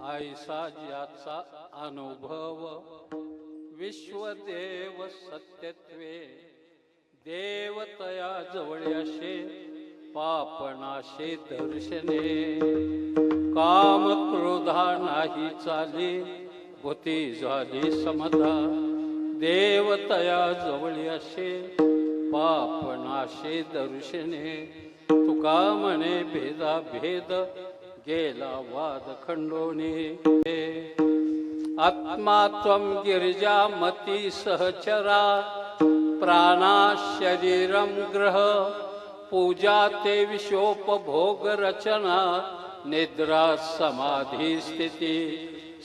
आयसा ज्याचा अनुभव विश्वदेव सत्यत्वे देवतया जवळ्याशे पापनाशे दर्शने काम क्रोधा नाही चाली भूती झाली समता देवतया जवळ्याशे पापनाशे दर्शने तुका म्हणे भेदा भेद गेला वाद खंडोने आत्मा त्वं गिरिजा मती सहचरा प्राणा शरीरम ग्रह पूजा ते विषोपभोग रचना निद्रा समाधी स्थिती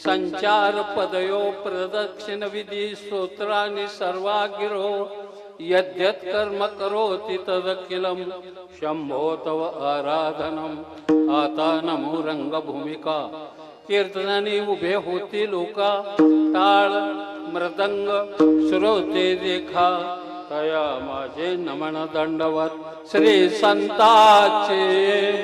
संचार पदयो प्रदक्षिण विधी स्तोत्रानि सर्वागिरो यद्यत् कर्म करोति तदखिलं शंभो तव आराधनम आता नमो रंगभूमिका कीर्तनाने उभे होती लोका टाळ मृदंग श्रोते देखा तया माझे नमन दंडवत श्री संताचे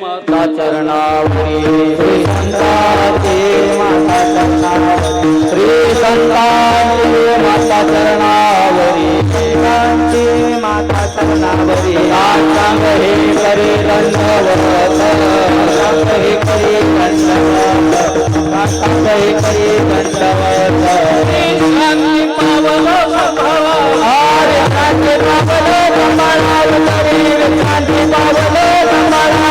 माता चरणावरी श्री संताचे माता चरणावरी श्री संताचे माता चरणावरी श्रीकांची माता चरणावरी साष्टांग हे करे दंडवत साष्टांग हे करे दंडवत साष्टांग हे करे दंडवत शांती पावलो संभाळा आर्य शांती पावलो संभाळा शांती पावलो संभाळा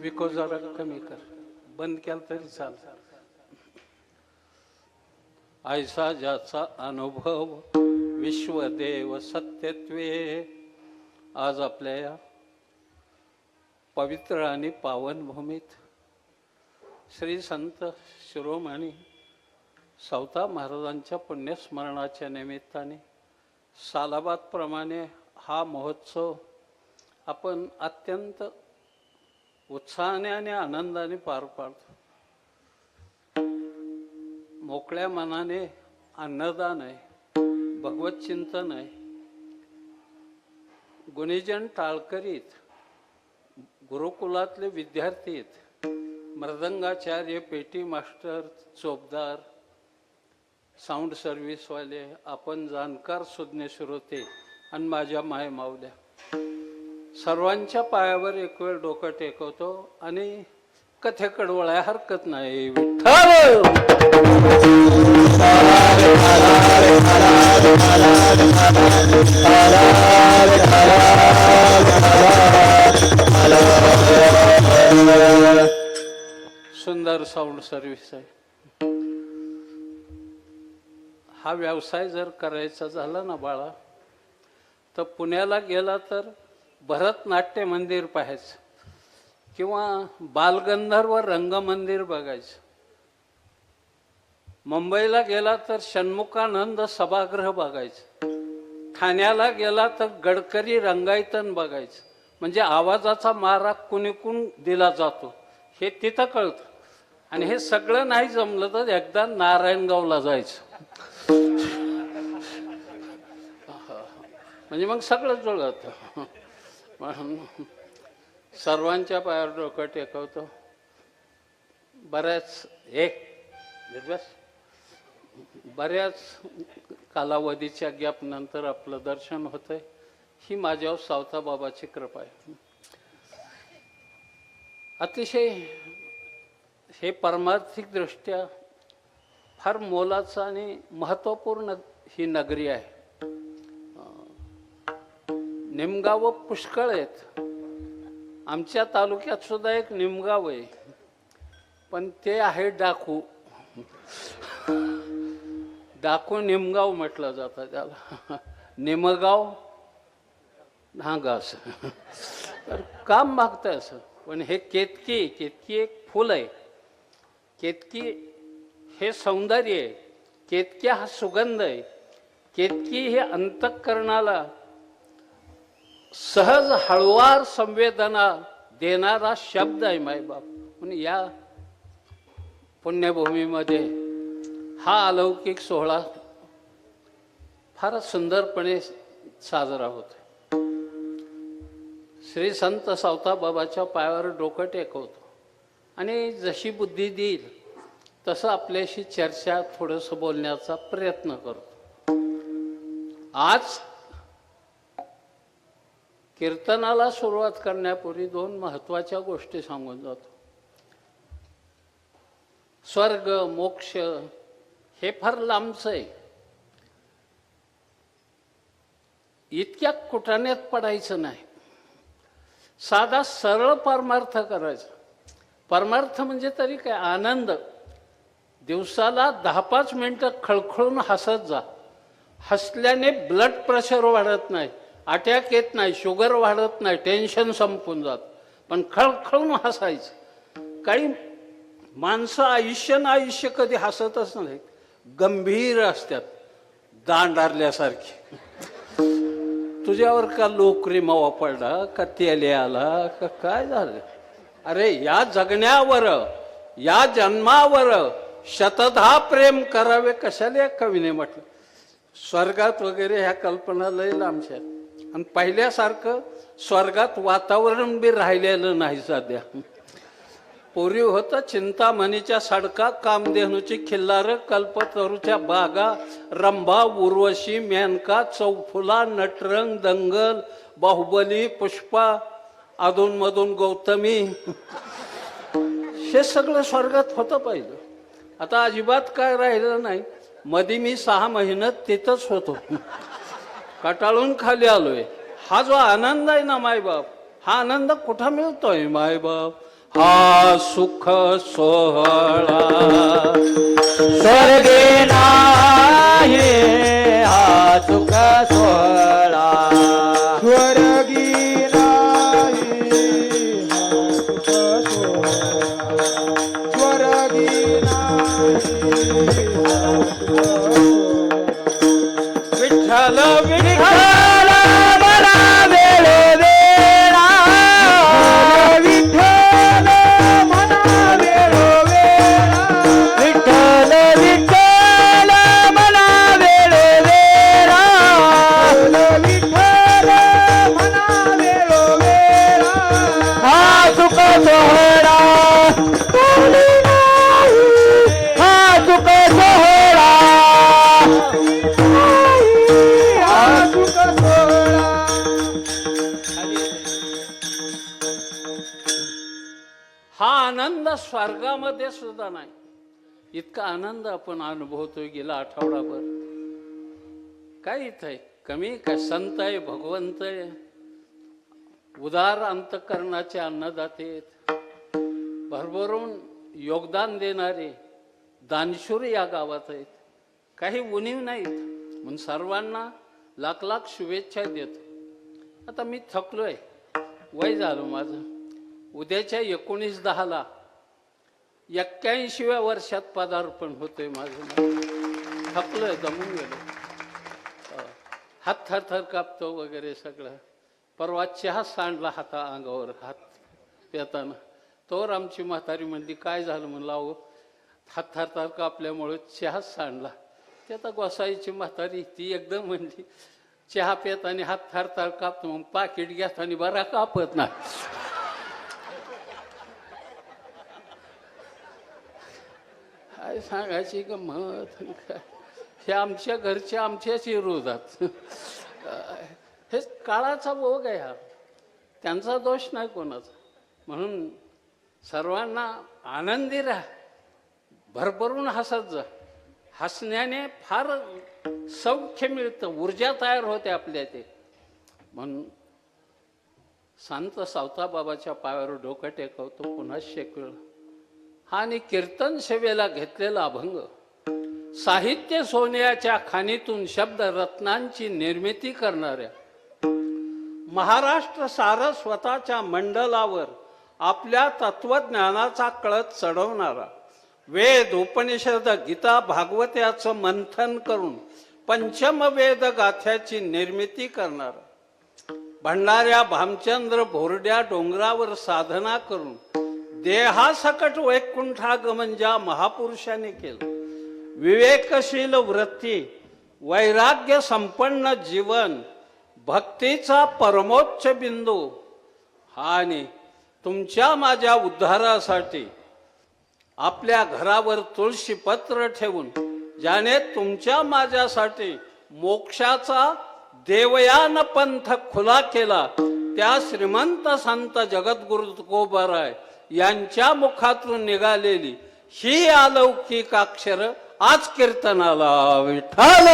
विको जरा कमी कर बंद केलं तरी चाल ऐसा ज्याचा अनुभव विश्वदेव सत्यत्वे आज आपल्या या पवित्र आणि पावन भूमीत श्री संत शिरोमणी सावता महाराजांच्या पुण्यस्मरणाच्या निमित्ताने सालाबादप्रमाणे हा महोत्सव आपण अत्यंत उत्साहाने आणि आनंदाने पार पाडतो. मोकळ्या मनाने अन्नदान आहे, भगवत चिंतन आहे. गुणीजन टाळकरीत गुरुकुलातले विद्यार्थी आहेत, मृदंगाचार्य, पेटी मास्टर, चोपदार, साऊंड सर्व्हिसवाले, आपण जाणकार सुज्ञ श्रोते आणि माझ्या माय माऊल्या सर्वांच्या पायावर एक वेळ डोकं टेकवतो आणि कथेकडे वळाय हरकत नाही. विठ्ठल सुंदर साऊंड सर्व्हिस आहे. हा व्यवसाय जर करायचा झाला ना बाळा, तर पुण्याला गेला तर भरतनाट्य मंदिर पाहायचं किंवा बालगंधर्व रंगमंदिर बघायचं. मुंबईला गेला तर षण्मुखानंद सभागृह बघायचं. ठाण्याला गेला तर गडकरी रंगायतन बघायचं. म्हणजे आवाजाचा मारा कुणीकून दिला जातो हे तिथं कळतं. आणि हे सगळं नाही जमलं तर एकदा नारायणगावला जायचं, म्हणजे मग सगळं जुळतं. सर्वांच्या पायावर डोकं टेकवतो. बऱ्याच कालावधीच्या गॅप नंतर आपलं दर्शन होतंय. ही माझ्यावर सावता बाबाची कृपा आहे. अतिशय हे परमार्थिक दृष्ट्या फार मोलाचं आणि महत्त्वपूर्ण ही नगरी आहे. निमगाव पुष्कळ आहेत. आमच्या तालुक्यात सुद्धा एक निमगाव आहे, पण ते आहे डाकू. डाकू निमगाव म्हटलं जातं त्याला. निमगाव नागास तर काम मागतं असं. पण हे केतकी, केतकी एक फुल आहे. केतकी हे सौंदर्य आहे. केतकी हा सुगंध आहे. केतकी हे अंतःकरणाला सहज हळवार संवेदना देणारा शब्द आहे मायबाप. म्हणून या पुण्यभूमीमध्ये हा अलौकिक सोहळा फारच सुंदरपणे साजरा होतो. श्री संत सावताबाबाच्या पायावर डोकं टेकवतो आणि जशी बुद्धी देईल तसं आपल्याशी चर्चा थोडंसं बोलण्याचा प्रयत्न करतो. आज कीर्तनाला सुरुवात करण्यापूर्वी 2 महत्त्वाच्या गोष्टी सांगून जातो. स्वर्ग मोक्ष हे फार लांबचं आहे. इतक्या कुटाण्यात पडायचं नाही. साधा सरळ परमार्थ करायचा. परमार्थ म्हणजे तरी काय, आनंद. दिवसाला 10-5 मिनिटं खळखळून हसत जा. हसल्याने ब्लड प्रेशर वाढत नाही, अटॅक येत नाही, शुगर वाढत नाही, टेन्शन संपून जात. पण खळखळून हसायचं. काही माणसं आयुष्य कधी हसतच नाही, गंभीर असतात, दांडारल्यासारखी. तुझ्यावर का लोकरी मावा पडला, का तेले आला, का काय झालं? अरे या जगण्यावर, या जन्मावर शतधा प्रेम करावे कशाला या कवीने म्हटलं. स्वर्गात वगैरे ह्या कल्पना लय लांबच्या. आणि पहिल्यासारखं स्वर्गात वातावरण बी राहिलेलं नाही सध्या. पूर्वी होतं चिंतामणीच्या सडका, कामधेनूची खिल्लार, कल्पतरूच्या बागा, रंभा, उर्वशी, मेनका, चौफुला, नटरंग, दंगल, बाहुबली, पुष्पा, अधूनमधून गौतमी. हे सगळं स्वर्गात होतं पाहिजे. आता अजिबात काय राहिलं नाही. मधी मी 6 महिन्यात तिथंच होतो, कटाळून खाली आलोय. हा जो आनंद आहे ना मायबाप, हा आनंद कुठं मिळतोय मायबाप? हा सुख सोहळा स्वर्गे नाही, हा सुख सोहळा स्वर्गी नाही, हा सुख सोहळा स्वर्गी नाही, हा सुख सोहळा. विठ्ठल विठ्ठल मला वेळ वेळा, विठ्ठल मला वेळ वेळा, विठ्ठल विठ्ठल मला वेळ वेळा, विठ्ठल मला वेळ वेळा. हा सुख सोहळा कोणी नाही, हा सुख सोहळा, हा सुख सोहळा. हा आनंद स्वर्गामध्ये सुद्धा नाही. इतका आनंद आपण अनुभवतोय गेला आठवडाभर. काय इथं आहे कमी? काय संत आहे, भगवंत आहे, उदार अंतकरणाचे अन्नदाते आहेत, भरभरून योगदान देणारे दानशूर या गावात आहेत. काही उणीव नाहीत. म्हणून सर्वांना लाख लाख शुभेच्छा देतो. आता मी थकलोय, वय झालं माझं. उद्याच्या 19/10 81व्या वर्षात पदार्पण होतंय माझं. थकलोय, दमून गेलो. हात थरथर कापतो वगैरे सगळं. परवा चहा सांडला हाता अंगावर, हात पेताना. तोवर आमची म्हातारी म्हणली काय झालं? म्हणलं अहो हात थरथर कापल्यामुळे चहाच सांडला. ते आता गोसाईची म्हातारी ती एकदम म्हणली चहा पेताना हात थरथर कापतो, मग पाकिट घेताना बरा कापत नाही. काय सांगायची गंमत. हे आमच्या घरच्या आमच्याच विरोधात. हे काळाचा भोग आहे हा, त्यांचा दोष नाही कोणाचा. म्हणून सर्वांना आनंदी राहा, भरभरून हसत जा. हसण्याने फार सौख्य मिळतं, ऊर्जा तयार होते आपल्या ते. म्हणून संत सावताबाबाच्या पायावर डोकं टेकवतो पुन्हा शेकळ. हा आणि कीर्तन सेवेला घेतलेला अभंग साहित्य सोन्याच्या खाणीतून शब्द रत्नांची निर्मिती करणाऱ्या, महाराष्ट्र सारस्वताच्या मंडलावर आपल्या तत्वज्ञानाचा कळस चढवणारा, वेद उपनिषद गीता भागवत्याचं मंथन करून पंचमवेद गाथ्याची निर्मिती करणारा, भंडाऱ्या भामचंद्र भोरड्या डोंगरावर साधना करून देहासकट वैकुंठागमन ज्या महापुरुषाने केलं, विवेकशील वृत्ती वैराग्य संपन्न जीवन, भक्तीचा परमोच्च बिंदू आणि तुमच्या माझ्या उद्धारासाठी आपल्या घरावर तुळशी पत्र ठेवून ज्याने तुमच्या माझ्यासाठी मोक्षाचा देवयान पंथ खुला केला, त्या श्रीमंत संत जगद्गुरु तुकोबाराय यांच्या मुखातून निघालेली ही अलौकिक अक्षर आज कीर्तनाला विठ्ठल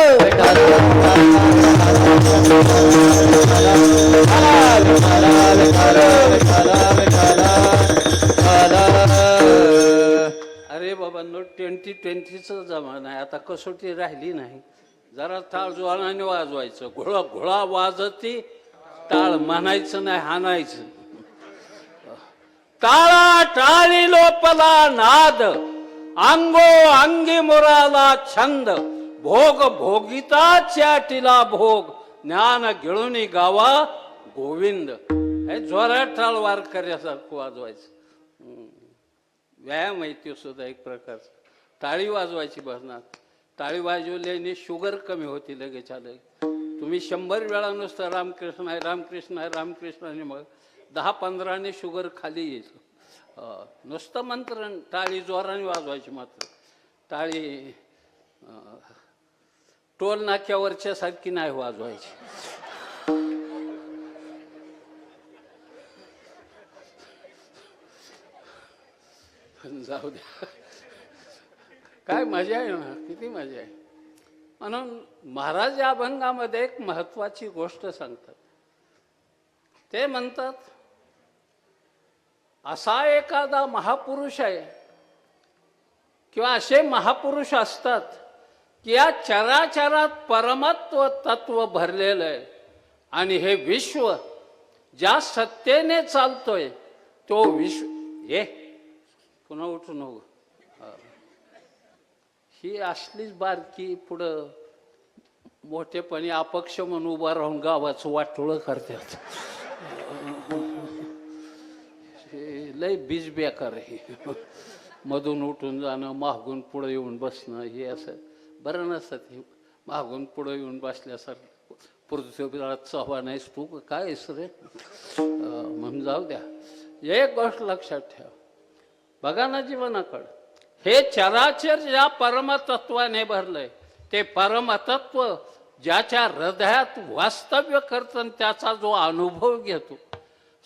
अरे बाबांनो, 2020चा जमाना आहे, आता कसोटी राहिली नाही. जरा टाळ जोराने वाजवायचं, घोळा घोळा वाजती टाळ म्हणायचं नाही, हाणायचं. टाळा टाळी लोपला नाद, अंगो अंगी मुराला छंद, भोग भोगिता चाटीला भोग, ज्ञान गिळूनी गावा गोविंद. हे जोरात टाळ वार करण्यासारखं वाजवायचं. व्यायाम आहे तो सुद्धा एक प्रकारचा. टाळी वाजवायची भजनात. टाळी वाजवल्याने शुगर कमी होती लगेच आलं. तुम्ही 100 वेळा नुसतं रामकृष्ण आहे रामकृष्ण आहे रामकृष्ण आहे, मग 10-15ने शुगर खाली येईल. नुसतं मंत्र, टाळी जोराने वाजवायची. मात्र टाळी टोल नाक्यावरच्या सारखी नाही वाजवायची. जाऊ द्या, काय मजा आहे ना, किती मजा आहे. म्हणून महाराज या अभंगामध्ये एक महत्वाची गोष्ट सांगतात. ते म्हणतात, असा एखादा महापुरुष आहे किंवा असे महापुरुष असतात की या चराचरात परमत्व तत्व भरलेलं आहे आणि हे विश्व ज्या सत्तेने चालतोय तो विश्व. हे पुन्हा उठू नको. ही असलीच बारकी पुढं मोठेपणी अपक्ष म्हणून उभा राहून गावाचं वाटोळं करतात. लय बीज बेकार आहे. मधून उठून जाणं, मागून पुढं येऊन बसणं, हे असं बरं नसतं. हे मागून पुढं येऊन बसल्यासारखं पृथ्वीला चव्हाण आहेस तू काय आहेस रे म्हणून जाऊ द्या. एक गोष्ट लक्षात ठेवा, बघा ना जीवनाकडं. हे चराचर ज्या परमतत्वाने भरलंय, ते परमतत्व ज्याच्या हृदयात वास्तव्य करतं त्याचा जो अनुभव घेतो.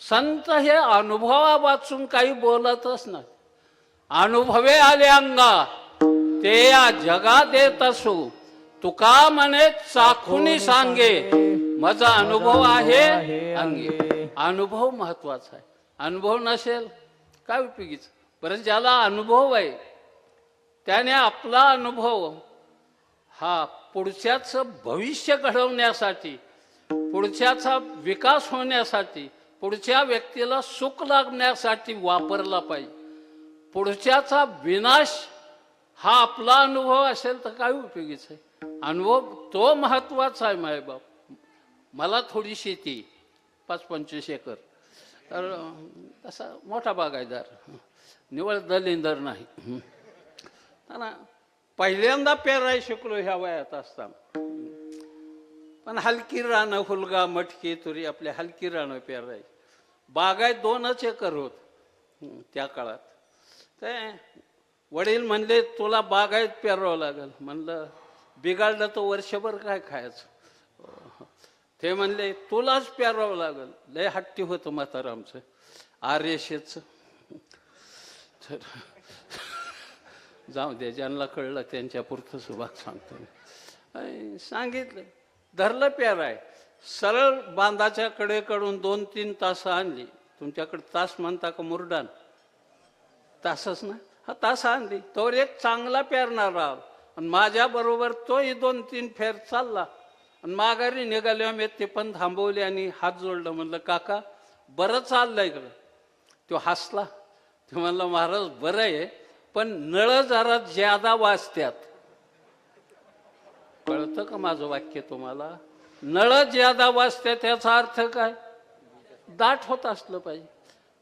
संत हे अनुभवा वाचून काही बोलतच नाही. अनुभवे आले अंगा ते या जगात येत असो, तुका म्हणे चाखुनी सांगे, माझा अनुभव आहे अंगे. अनुभव महत्वाचा आहे. अनुभव नसेल काय उपयोगीच. बरं, ज्याला अनुभव आहे त्याने आपला अनुभव हा पुढच्याचं भविष्य घडवण्यासाठी, पुढच्याचा विकास होण्यासाठी, पुढच्या व्यक्तीला सुख लागण्यासाठी वापरला पाहिजे. पुढच्याचा विनाश हा आपला अनुभव असेल तर काय उपयोगीच आहे. अनुभव तो महत्वाचा आहे. मायबाप, मला थोडी शेती 5-25 एकर, तर तसा मोठा बागायतदार, निवळ दलिंदर नाही. पहिल्यांदा पेराय शिकलो ह्या वयात असताना. पण हलकी रानं, हुलगा, मटकी, तुरी आपल्या हलकी रानं पेराय. बागायत 2च एकर होत त्या काळात. ते वडील म्हणले तुला बागायत पेरावं लागेल. म्हणलं बिघाडलं तर वर्षभर काय खायचं. ते म्हणले तुलाच पेरावं लागेल. लय हट्टी होतं म्हातारं आमचं आर्यशेचं. तर जाऊ दे, ज्यांना कळलं त्यांच्या पुरतं सुभाग सांगतो. सांगितलं, धरलं पेराय. सरळ बांधाच्या कडेकडून 2-3 तास आणली. तुमच्याकडे तास म्हणता का मुरडान? तासच ना. हा तास आणली. तोवर एक चांगला पेरणारा आणि माझ्या बरोबर तोही 2-3 फेर चालला. आणि माघारी निघाले. मी ते पण थांबवले आणि हात जोडलं. म्हणलं काका बरं चाललंय का? तो हसला. ते म्हणलं महाराज बरं आहे, पण नळ जरा ज्यादा वाजत्यात. कळतं का माझं वाक्य तुम्हाला? नळ ज्यादा वाजत्यात त्याचा अर्थ काय? दाट होत असलं पाहिजे.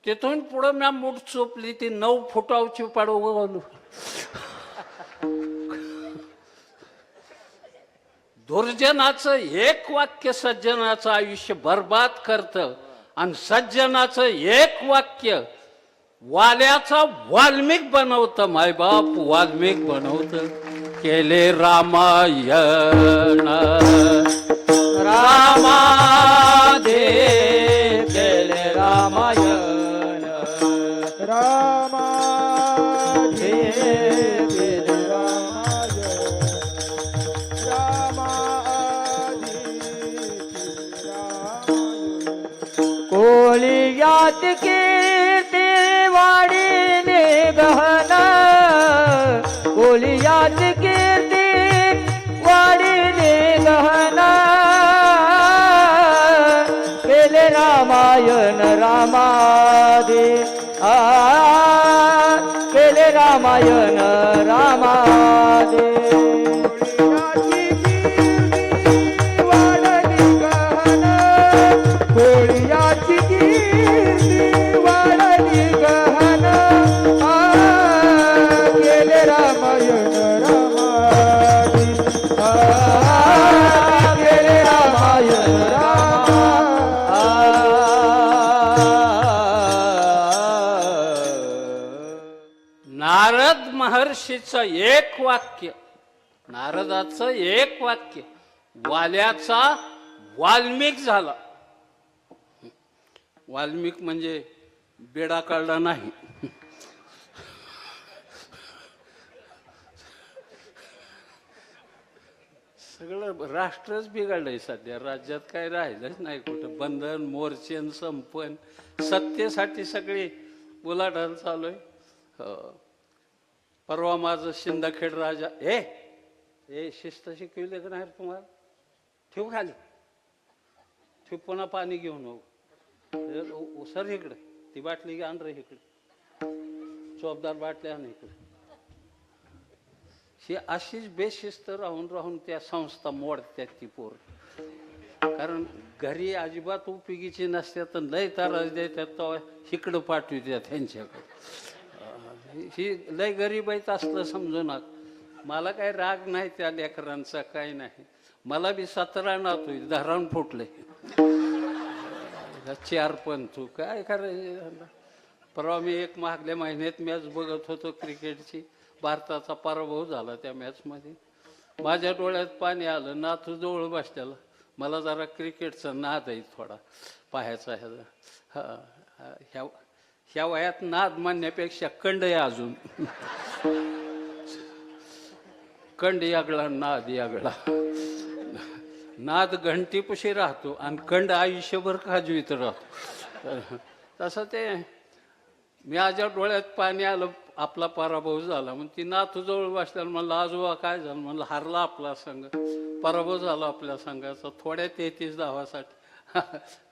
तिथून पुढं मी मूठ चोपली, ती 9 फुटावची पाडू. दुर्जनाचं एक वाक्य सज्जनाचं आयुष्य बर्बाद करतं आणि सज्जनाचं एक वाक्य वाल्याचा वाल्मिक बनवतं. मायबाप वाल्मिक बनवतं. केले रामायण रामादे केले रामायण रामादे केले रामायण रामादे कोळियात कीर्ती वाढीने गहना कोळियात कीर्ती वाढीने गहना केले रामायण रामादे केले रामायण रामादे कोळियाची कीर्ती वाढली गहन केले रामायण रामादे केले रामायण नारद महर्षीचं एक वाक्य नारदाचं एक वाक्य वाल्याचा वाल्मिक झाला. वाल्मिक म्हणजे बेडा काढला नाही. सगळं राष्ट्रच बिघडलंय सध्या. राज्यात काय राहिलंच नाही कुठं. बंधन मोर्चेन संपन सत्तेसाठी सगळी उलाढाल चालू आहे. परवा माझं शिंदखेड राजा ए शिस्त शिकविले का नाही तुम्हाला? ठेव खाली ठेव. पुन्हा पाणी घेऊन हो. सर इकडे ती बाटली आण रे इकडे. चोपदार बाटल्या आण इकडे. ही अशीच बेशिस्त राहून राहून त्या संस्था मोडत्यात ती पोर. कारण घरी अजिबात उपयोगीची नसतात तर लय त्रास देतात तेव्हा इकडं पाठवित्यात त्यांच्याकडे. ही लय गरीब आहेत असलं समजू नका. मला काही राग नाही त्या लेकरांचा, काही नाही. मला बी 17 नातू धरण फुटले. 4 पण तू काय करायचं. परवा मी एक मागल्या महिन्यात मॅच बघत होतो क्रिकेटची. भारताचा पराभव झाला त्या मॅचमध्ये. माझ्या डोळ्यात पाणी आलं. नातू जवळ बसल्याला. मला जरा क्रिकेटचा नाद आहे थोडा पाहायचा ह्याचा. ह्या वयात नाद म्हणण्यापेक्षा कंड आहे अजून. कंड यागळा नाद यागळा. नाद घंटीपाशी राहतो आणि कंड आयुष्यभर काजवीत राहतो. तसं ते माझ्या डोळ्यात पाणी आलं. आपला पराभव झाला मग ती नातू जवळ बसल्याला म्हणलं आजोबा काय झालं? म्हणलं हारला आपला संघ, पराभव झाला आपल्या संघाचा थोड्या 33 धावासाठी.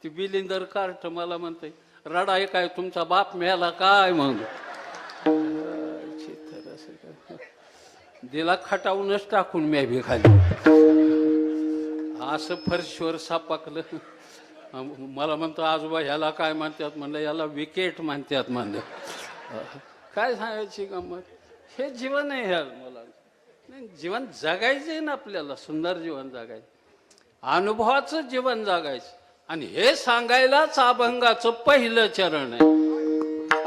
ती बिलिंदर कार्ट मला म्हणते रडाय काय तुमचा बाप मिळाला काय? मग दिला खटावूनच टाकून मी बी खाली. असं फरशीवर सापाकलं. मला म्हणतो आजोबा ह्याला काय म्हणतात? म्हणलं याला विकेट म्हणतात. म्हणलं काय सांगायची गंमत. हे जीवन आहे ह्या मला. नाही जीवन जगायचं आहे ना आपल्याला. सुंदर जीवन जगायचं, अनुभवाचं जीवन जगायचं. आणि हे सांगायलाच अभंगाचं पहिलं चरण आहे.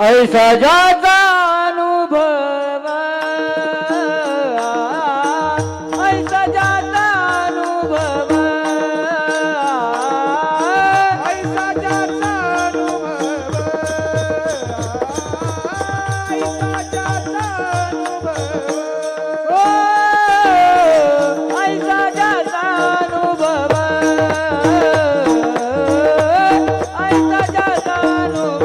ऐसा जाता अनुभव ऐसा जाता अनुभव ऐसा जाता अनुभव ऐसा जाता अनुभव ऐसा जाता अनुभव ऐसा जाता अनुभव ऐसा जाता अनुभव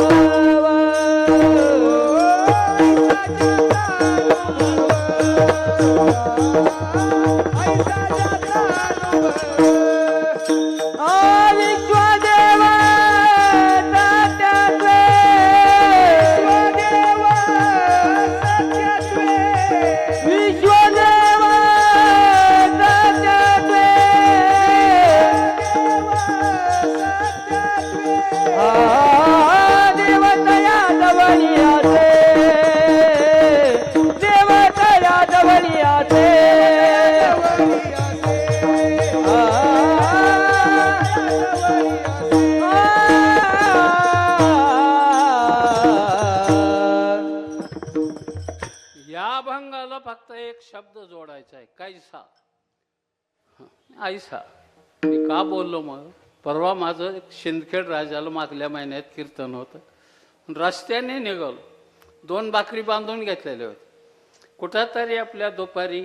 शब्द जोडायचा आहे, कैसा. ऐसा मी का बोललो मग, परवा माझं शिंदखेड राजाला मागल्या महिन्यात कीर्तन होतं. रस्त्याने निघालो, 2 भाकरी बांधून घेतलेले होते. कुठं तरी आपल्या दुपारी,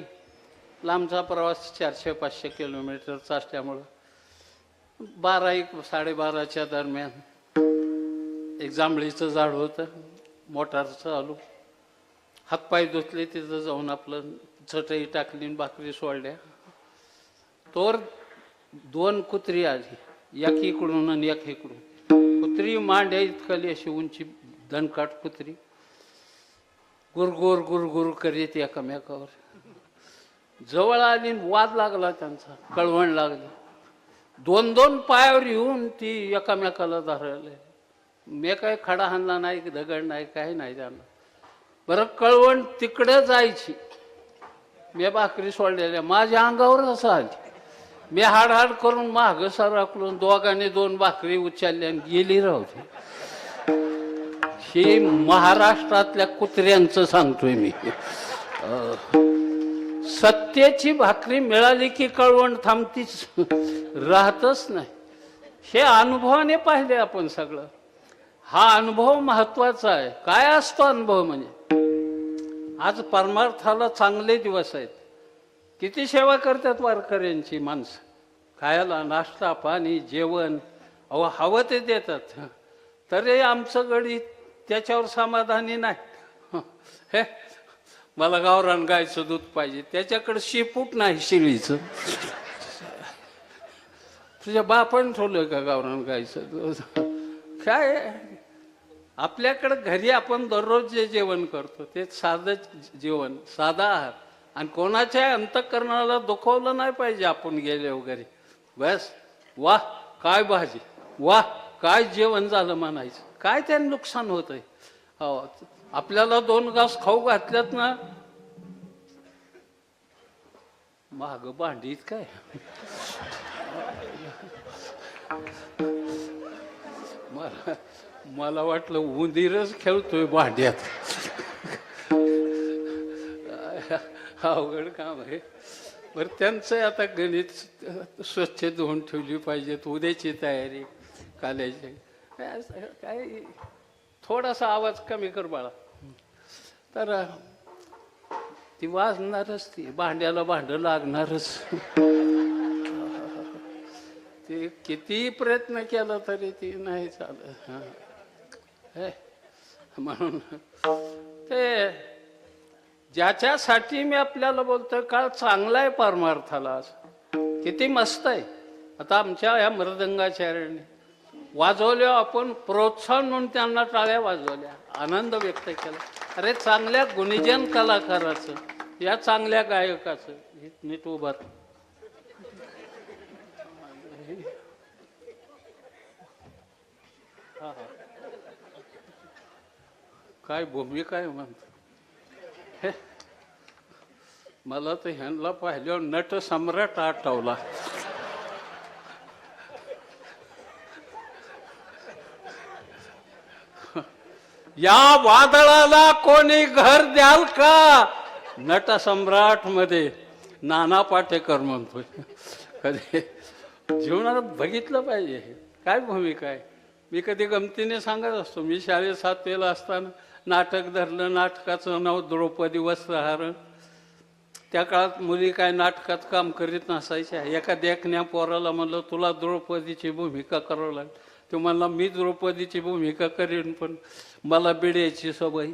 लांबचा प्रवास 400-500 किलोमीटरचा असल्यामुळं 12-12:30 दरम्यान एक जांभळीचं झाड होतं. मोटार चालू, हातपाय धुतले, तिथं जाऊन आपलं चटई टाकली, भाकरी सोडल्या. तोवर 2 कुत्री आली, एक इकडून आणि एक इकडून. कुत्री मांड्या इतकली, अशी उंची दणकाट कुत्री, गुरगुर गुरगुर करीत एकमेकावर. जवळ आली, वाद लागला त्यांचा, कळवण लागली. 2-2 पायावर येऊन ती एकामेकाला धरायला. मी काय खडा हाणला नाही, दगड नाही, काही नाही त्यांना. बरं, कळवण तिकडे जायची, मी भाकरी सोडलेल्या माझ्या अंगावर असं आली. मी हाड करून मागं सरकलो, दोघांनी 2 भाकरी उचलल्या आणि गेली राहते. हे महाराष्ट्रातल्या कुत्र्यांचं सांगतोय मी. सत्तेची भाकरी मिळाली की कळवण थांबतीच, राहतच नाही. हे अनुभवाने पाहिले आपण सगळं. हा अनुभव महत्वाचा आहे. काय असतो अनुभव म्हणजे, आज परमार्थाला चांगले दिवस आहेत. किती सेवा करतात वारकऱ्यांची माणसं, खायला नाश्ता पाणी जेवण हवं ते देतात. तरी आमचं गडी त्याच्यावर समाधानी नाही. हे मला गावरान गायचं दूध पाहिजे, त्याच्याकडे शिपूट नाही शिळीचं. तुझ्या बापाने ठेवलं का गावरान गायचं दूध? काय आपल्याकडं घरी आपण दररोज जे जेवण करतो ते साधं जेवण, साधा आहार. आणि कोणाच्या अंतःकरणाला दुखवलं नाही पाहिजे आपण गेले वगैरे. बस वाह काय भाजी, वाह काय जेवण झालं म्हणायचं. काय त्याने नुकसान होतंय? हो, आपल्याला 2 घास खाऊ घातल्यात ना, माग भांडीत काय. मला वाटलं उंदीरच खेळतोय भांड्यात. अवघड काम आहे. बरं, त्यांचं आता गणित स्वच्छ धुवून ठेवली पाहिजेत, उद्याची तयारी काल्याची. काय थोडासा आवाज कमी कर बाळा, तर ती वाजणारच, ती भांड्याला भांडं लागणारच. ते किती प्रयत्न केला तरी ती नाही चालत. म्हणून ते ज्याच्यासाठी मी आपल्याला बोलतोय, काळ चांगला आहे परमार्थाला. किती मस्त आहे. आता आमच्या या मृदंगाचार्याने वाजवल्या, आपण प्रोत्साहन म्हणून त्यांना टाळ्या वाजवल्या, आनंद व्यक्त केला. अरे चांगल्या गुणीजन कलाकाराचं, या चांगल्या गायकाचं नीट उभा. काय भूमिका आहे म्हणतो. मला तर ह्यांना पाहिल्यावर नट सम्राट आठवला. या वादळाला कोणी घर द्याल का? नट सम्राट मध्ये नाना पाटेकर म्हणतोय. कधी जीवनात बघितलं पाहिजे काय भूमिका आहे. मी कधी गमतीने सांगत असतो, मी शाळेत 7वीला असताना नाटक धरलं. नाटकाचं नाव द्रौपदी वस्त्रहरण. त्या काळात मुली काय नाटकात काम करीत नसायच्या. एका देखण्या पोराला म्हणलं, तुला द्रौपदीची भूमिका करावं लागेल. तो म्हणला, मी द्रौपदीची भूमिका करीन, पण मला बिड्याची सवय.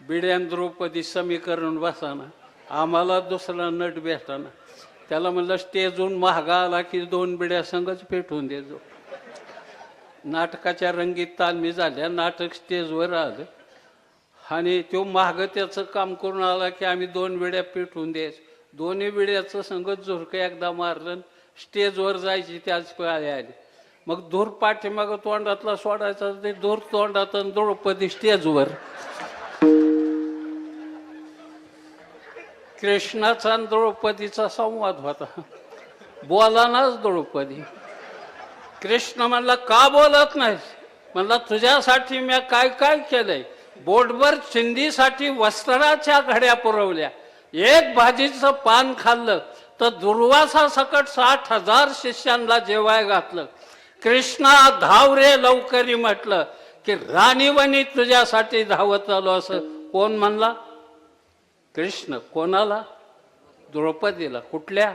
बिड्यान द्रौपदी समीकरण बसाना, आम्हाला दुसरा नट भेटाना. त्याला म्हणलं, स्टेजहून महागा आला की 2 बिड्या संगच पेटवून देजो. नाटकाच्या रंगीत तालमी झाल्या, नाटक स्टेजवर आलं आणि तो महाग त्याचं काम करून आला की आम्ही 2 बिड्या पेटवून द्यायचो. 2 बिड्याचं संगत झुरकं एकदा मारलं, स्टेजवर जायची त्याच पाळी आली. मग धूर पाठीमागं तोंडातला सोडायचा, ते धूर तोंडात आणि द्रौपदी स्टेजवर. कृष्णाचा आणि द्रौपदीचा संवाद होता. बोलानाच द्रौपदी. कृष्ण म्हणला, का बोलत नाहीस? म्हणला, तुझ्यासाठी मी काय काय केलंय. बोटभर चिंधीसाठी वस्त्राच्या घड्या पुरवल्या. एक भाजीचं पान खाल्लं तर दुर्वासा सकट 60,000 शिष्यांना जेवाय घातलं. कृष्णा धाव रे लवकरी म्हटलं की राणीवणी तुझ्यासाठी धावत आलो असं कोण म्हणला? कृष्ण. कोणाला? द्रौपदीला. कुठल्या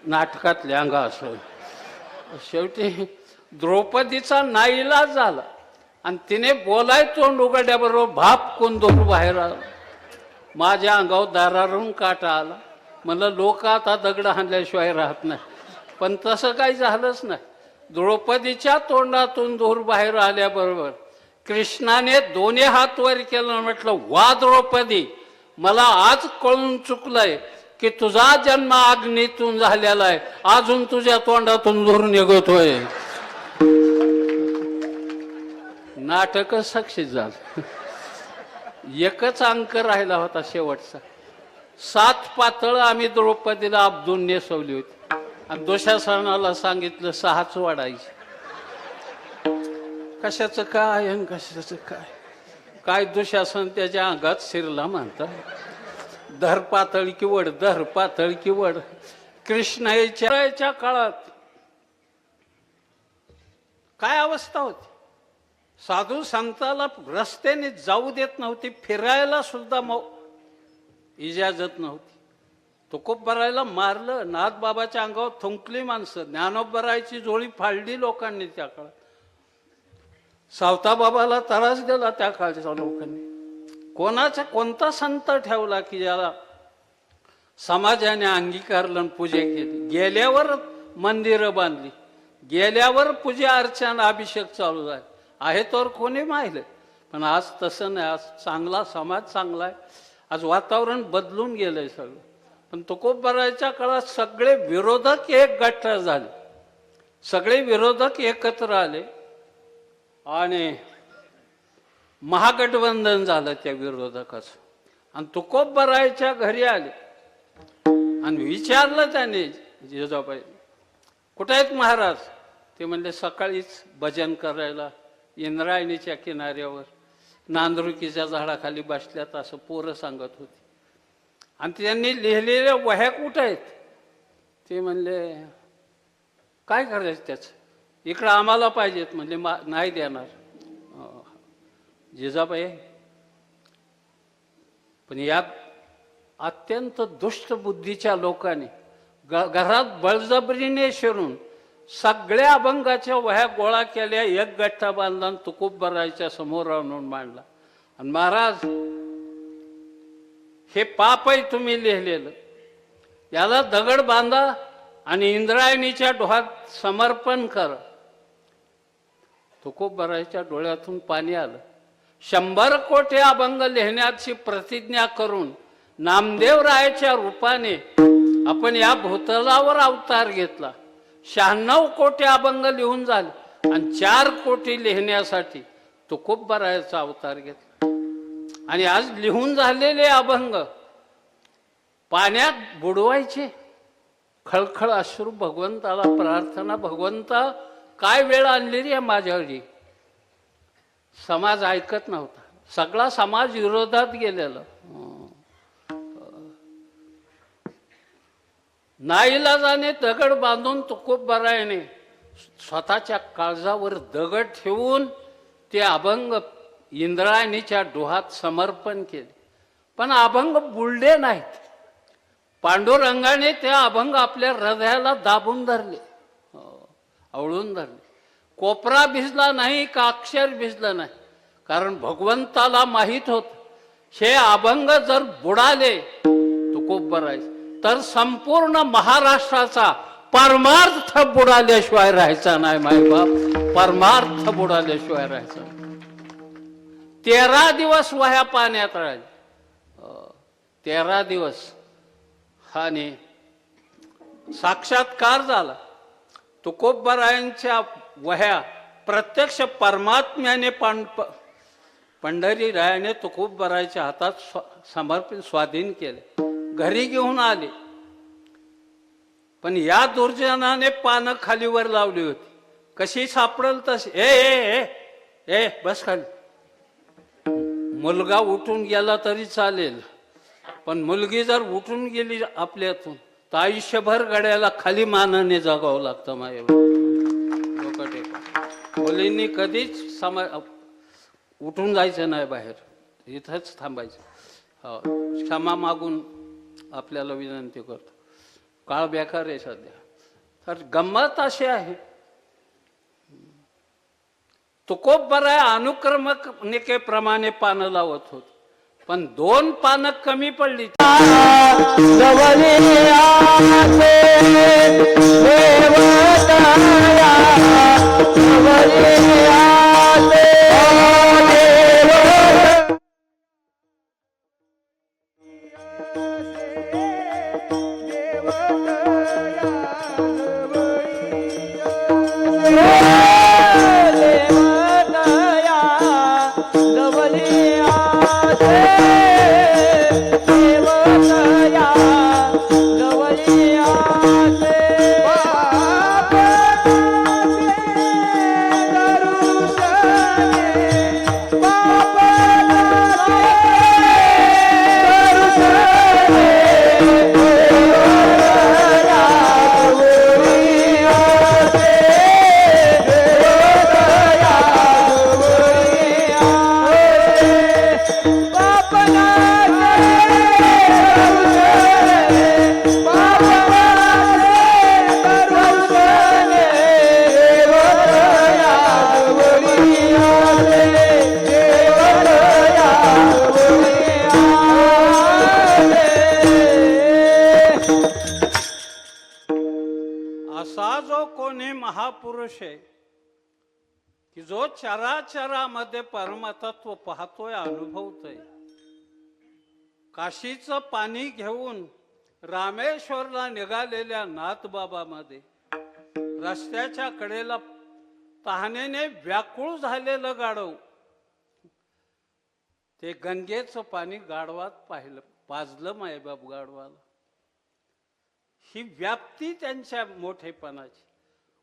नाटकातल्या अंगा असं. शेवटी द्रौपदीचा नाईलाज झाला आणि तिने बोलाय तोंड उघड्याबरोबर भाप कोंदूर बाहेर आला. माझ्या अंगावर दारावरून काटा आला. मला लोक आता दगड हाणल्याशिवाय राहत नाही. पण तसं काही झालंच नाही. द्रौपदीच्या तोंडातून धूर बाहेर आल्याबरोबर कृष्णाने दोन्ही हात वर केलं. म्हटलं, वा द्रौपदी, मला आज कळून चुकलंय की तुझा जन्म अग्नीतून झालेला आहे. अजून तुझ्या तोंडातून धूर निघतोय. नाटक सक्सेस झालं. एकच अंक राहिला होता शेवटचा. 7 पातळं आम्ही द्रौपदीला अब्दून नेसवली होती आणि दुशासनाला सांगितलं 6च वाढायची. कशाचं काय आणि कशाचं काय. काय दुशासन त्याच्या अंगात शिरला म्हणतात. धर पातळी की वड, धर पातळी की वड. कृष्णाच्या काळात काय अवस्था होती. साधू संताला रस्त्याने जाऊ देत नव्हती. फिरायला सुद्धा इजाजत नव्हती. तुकोबरायला मारलं. नाथबाबाच्या अंगावर थुंकली माणसं. ज्ञानोबरायची जोळी फाडली लोकांनी त्या काळात. सावताबाबाला त्रास दिला त्या काळच्या लोकांनी. कोणता संत ठेवला की ज्याला समाजाने अंगीकारलं, पूजा केली. गेल्यावर मंदिरं बांधली, गेल्यावर पूजा अर्चना अभिषेक चालू झाले. आहे तर कोणी माहिलं. पण आज तसं नाही. आज चांगला समाज चांगला आहे. आज वातावरण बदलून गेलंय सगळं. पण तुकोबरायच्या काळात सगळे विरोधक एक गट्ट झाले. सगळे विरोधक एकत्र आले आणि महागठबंधन झालं त्या विरोधकाचं. आणि तुकोबरायच्या घरी आले आणि विचारलं त्याने, जिजाबाई कुठे आहेत महाराज? ते म्हणले, सकाळीच भजन करायला इंद्रायणीच्या किनाऱ्यावर नांदरुकीच्या झाडाखाली बसल्यात असं पोरं सांगत होती. आणि त्यांनी लिहिलेल्या वह्या कुठं आहेत? ते म्हणले, काय करायचं त्याचं? इकडं आम्हाला पाहिजेत. म्हणले, नाही देणार. जिजाबाई, पण या अत्यंत दुष्ट बुद्धीच्या लोकांनी घरात बळजबरीने शिरून सगळ्या अभंगाच्या वह्या गोळा केल्या, एक गठ्ठा बांधला आणि तुकोबरायच्या समोर आणून मांडला. आणि महाराज, हे पाप आहे तुम्ही लिहिलेलं, याला दगड बांधा आणि इंद्रायणीच्या डोहात समर्पण करा. तुकोबरायच्या डोळ्यातून पाणी आलं. 100 कोटी अभंग लिहिण्याची प्रतिज्ञा करून नामदेवरायाच्या रूपाने आपण या भूतलावर अवतार घेतला. 96 कोटी अभंग लिहून झाले आणि 4 कोटी लिहिण्यासाठी तुकोबरायाचा अवतार घेतला. आणि आज लिहून झालेले अभंग पाण्यात बुडवायचे. खळखळ अश्रू भगवंताला प्रार्थना, भगवंता काय वेळ आणली रे माझ्यावरी. समाज ऐकत नव्हता. सगळा समाज विरोधात गेलेला. नाईलाजाने दगड बांधून तुकोबरायाने स्वतःच्या काळजावर दगड ठेवून ते अभंग इंद्रायणीच्या डोहात समर्पण केले. पण अभंग बुडले नाहीत. पांडुरंगाने ते अभंग आपल्या हृदयाला दाबून धरले, आवळून धरले. कोपरा भिजला नाही का अक्षर भिजलं नाही. कारण भगवंताला माहीत होत, हे अभंग जर बुडाले तुकोबराय तर संपूर्ण महाराष्ट्राचा परमार्थ बुडाल्याशिवाय राहायचा नाही. मायबाप, परमार्थ बुडाल्याशिवाय राहायचा. 13 दिवस वह्या पाण्यात राहिले. 13 दिवस. आणि साक्षात्कार झाला. तुकोबरायांच्या वह्या प्रत्यक्ष परमात्म्याने पंढरीरायाने तुकोबरायाच्या हातात समर्पित स्वाधीन केले. घरी घेऊन आले. पण या दुर्जनाने पानं खालीवर लावली होती. कशी सापडल तशी. ए ए ए ए बस खाली. मुलगा उठून गेला तरी चालेल, पण मुलगी जर उठून गेली आपल्यातून तर आयुष्यभर गड्याला खाली मानाने जगावं लागतं. माझ्या डोकं टेका. मुलींनी कधीच उठून जायचं नाही बाहेर, इथंच थांबायचं. हो, क्षमा मागून आपल्याला विनंती करतो. काळ बेकार आहे सध्या. तर गंमत अशी आहे, तुकोबराय अनुक्रमणिकेप्रमाणे पानं लावत होत, पण 2 पानं कमी पडली. जवली आले देवताया, जवली आले असा जो कोणी महापुरुष आहे की जो चराचरामध्ये परमतत्व पाहतोय, अनुभवतोय, काशीचं पाणी घेऊन रामेश्वरला निघालेल्या नाथबाबामध्ये रस्त्याच्या कडेला तहानेने व्याकुळ झालेलं गाढव ते गंगेचं पाणी गाढवात पाजलं मायबाप गाढवाला. ही व्याप्ती त्यांच्या मोठेपणाची.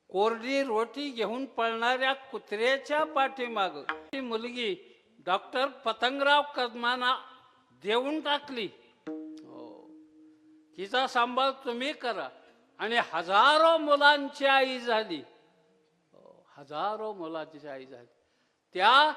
कोरडी रोटी घेऊन पळणाऱ्या कुत्र्याच्या पाठीमाग ती मुलगी डॉक्टर पतंगराव कदमांना देऊन टाकली. तिचा सांभाळ तुम्ही करा, आणि हजारो मुलांची आई झाली. हजारो मुलांची आई झाली. त्या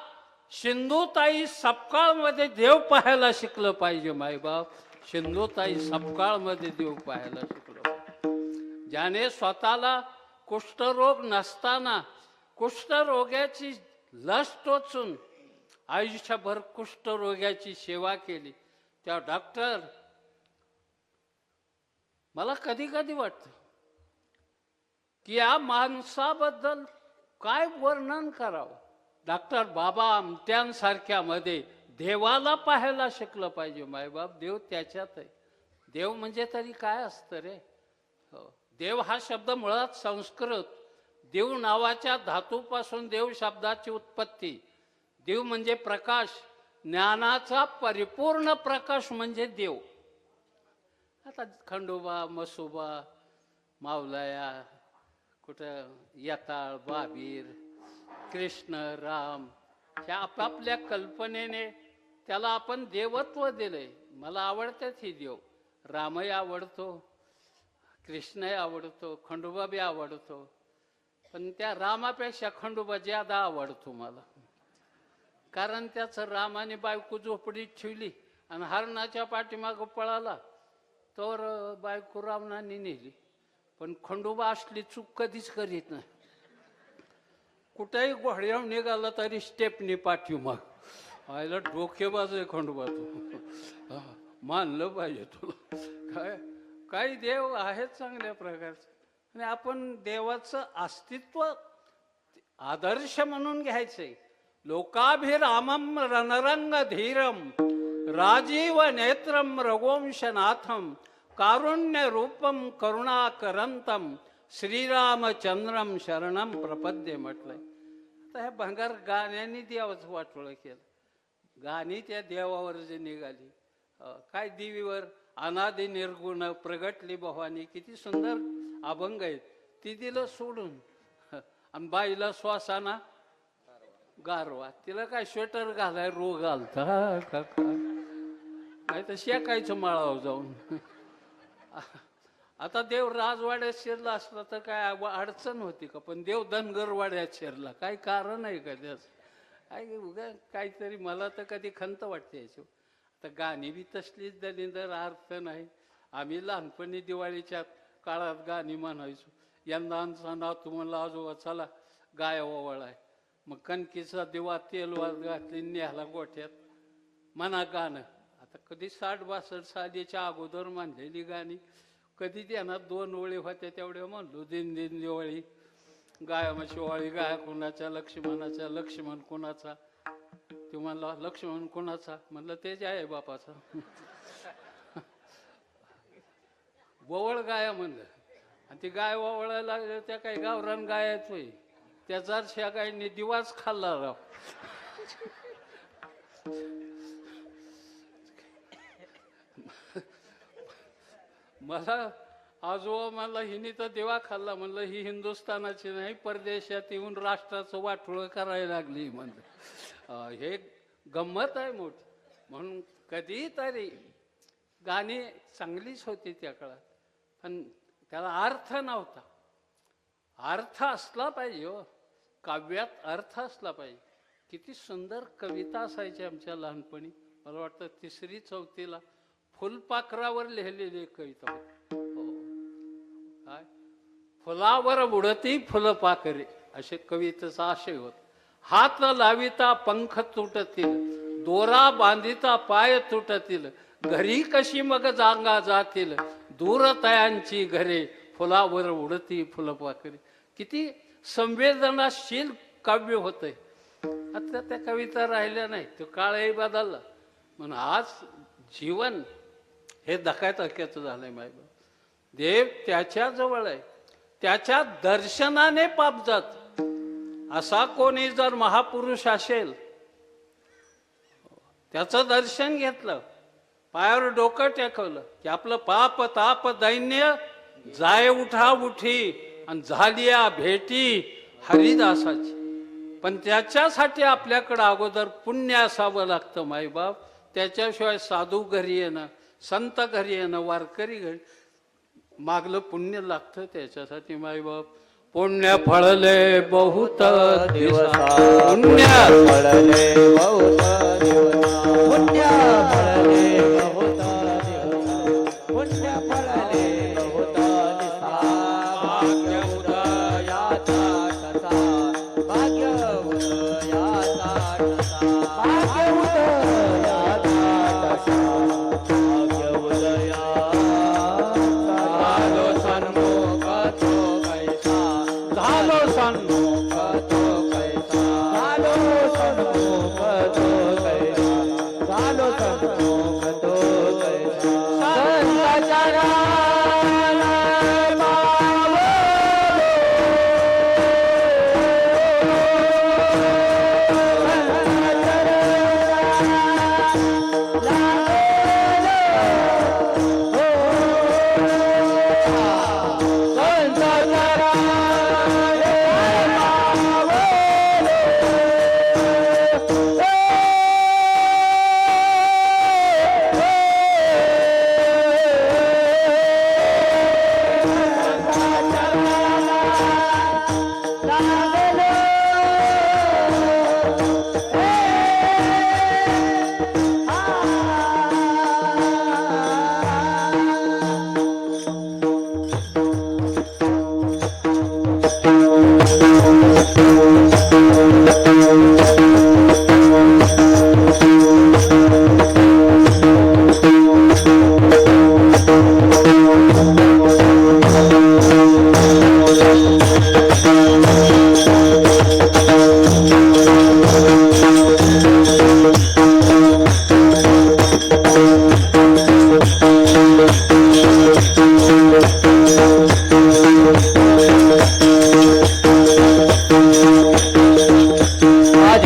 सिंधुताई सपकाळमध्ये देव पाहायला शिकलं पाहिजे मायबाप. सिंधुताई सपकाळमध्ये देव पाहायला शिकलं. ज्याने स्वतःला कुष्ठरोग नसताना कुष्ठरोग्याची लस टोचून आयुष्यभर कुष्ठरोग्याची सेवा केली, त्या डॉक्टर, मला कधी कधी वाटतं की या माणसाबद्दल काय वर्णन करावं. डॉक्टर बाबा आमट्यांसारख्या मध्ये देवाला पाहायला शिकलं पाहिजे मायबाप. देव त्याच्यात आहे. देव म्हणजे तरी काय असतं रे. देव हा शब्द मुळात संस्कृत देव नावाच्या धातूपासून देव शब्दाची उत्पत्ती. देव म्हणजे प्रकाश, ज्ञानाचा परिपूर्ण प्रकाश म्हणजे देव. आता खंडोबा, मसोबा, मावलाया, कुठं यताळ, बाबीर, कृष्ण, राम, ह्या आपापल्या कल्पनेने त्याला आपण देवत्व दिलंय. मला आवडतात ही देव. रामही आवडतो, कृष्णही आवडतो, खंडोबा बी आवडतो, पण त्या रामापेक्षा खंडोबा ज्यादा आवडतो मला. कारण त्याचं रामाने बायको झोपडीत ठेवली आणि हरणाच्या पाठीमागं पळाला, तर बायको रावणाने नेली. पण खंडोबा असली चूक कधीच करीत नाही. कुठेही घोड्यावर निघाला तरी स्टेपनी पाठीमाग. आयला डोकेबाज आहे खंडोबा. तू मानलं पाहिजे तुला. काय काही देव आहेत चांगल्या प्रकारचे, आणि आपण देवाचं अस्तित्व आदर्श म्हणून घ्यायचंय. लोकाभिरामम रणरंग धीरम राजीव नेत्रम रघुवंशनाथम कारुण्य रूपम करुणाकरंतम श्रीरामचंद्रम शरणम प्रपद्ये म्हटलंय. आता ह्या भंगार गाण्यांनी देवाचं वाटोळं केलं. गाणी त्या देवावर जे निघाली, काय देवीवर अनादि निर्गुण प्रगटली भवानी, किती सुंदर अभंग आहेत. ती दिलं सोडून आणि बाईला श्वासाना गारवा, तिला काय स्वेटर घालाय रोग घालता का नाही तर शेकायचं माळावर जाऊन. आता देव राजवाड्यात शिरला असला तर काय अडचण होती का, पण देव धनगरवाड्यात शिरला, काय कारण आहे का त्याचं? काय उगा काहीतरी मला तर कधी खंत वाटते याची. आता गाणी बी तसलीच दलिंदर, अर्थ नाही. आम्ही लहानपणी दिवाळीच्या काळात गाणी म्हणायचो. यंदा आमचा नातू म्हणला आजोबा चला गाय ओवाळाय, मग कणकीचा दिवा तेल घातली न्याला गोठ्यात म्हणा गाणं. आता कधी 60-62 सालीच्या अगोदर म्हणलेली गाणी कधी त्यांना 2 ओळी होत्या तेवढ्या म्हणलो. दिन दिन दिवाळी गाय शिवाळी गाय कुणाच्या, लक्ष्मणाच्या, लक्ष्मण कुणाचा. ते म्हणला लक्ष्मण कुणाचा, म्हणलं तेच आहे बापाचा. ववळ गाया म्हणलं, आणि ती गाय ववळायला लागल्या त्या काही गावरान गायाच होई. त्या जरशा गायने दिवाच खाल्ला राव. मला आजोबा मला हिने तर दिवा खाल्ला, म्हणलं ही हिंदुस्थानाची नाही परदेशात येऊन राष्ट्राचं वाटोळं करायला लागली म्हणलं. हे गंमत आहे मोठी. म्हणून कधीतरी गाणी चांगलीच होती त्या काळात, पण त्याला अर्थ नव्हता. अर्थ असला पाहिजे हो, काव्यात अर्थ असला पाहिजे. किती सुंदर कविता असायची आमच्या लहानपणी. मला वाटतं 3री-4थीला फुलपाखरावर लिहिलेली कविता होती. हो काय, फुलावर उडती फुलपाखरे असे कवितेचा आशय होता. हात लाविता पंख तुटतील, दोरा बांधिता पाय तुटतील, घरी कशी मग जांगा जातील, दूरतयांची घरे फुलावर उडती फुलपाखरे. किती संवेदनाशील काव्य होतंय. आता त्या कविता राहिल्या नाही, तो काळही बदलला. म्हणून आज जीवन हे धकाधक्याचं झालंय. मायबाप देव त्याच्या जवळ आहे, त्याच्या दर्शनाने पाप जात. असा कोणी जर महापुरुष असेल, त्याचं दर्शन घेतलं, पायावर डोकं टेकवलं की आपलं पाप ताप दैन्य जाय उठा उठी, आणि झाली भेटी हरिदासाची. पण त्याच्यासाठी आपल्याकडं अगोदर पुण्य असावं लागतं मायबाप. त्याच्याशिवाय साधू घरी येणं, संत घरी येणं, वारकरी घरी मागलं पुण्य लागतं. त्याच्यासाठी मायबाप पुण्य फळले बहुत दिवसा, पुण्य फळले बहुत दिवसा, पुण्य फळले बहुत दिवसा, पुण्य फळले बहुत दिवसा. भाग्य उदयाचा कसा, भाग्य उदयाचा कसा, भाग्य उदयाचा कसा, भाग्य उदयाचा. झालो सन्मुख तो कैसा, झालो सन्मुख तो कैसा, झालो सन्मुख तो कैसा, झालो सन्मुख तो कैसा.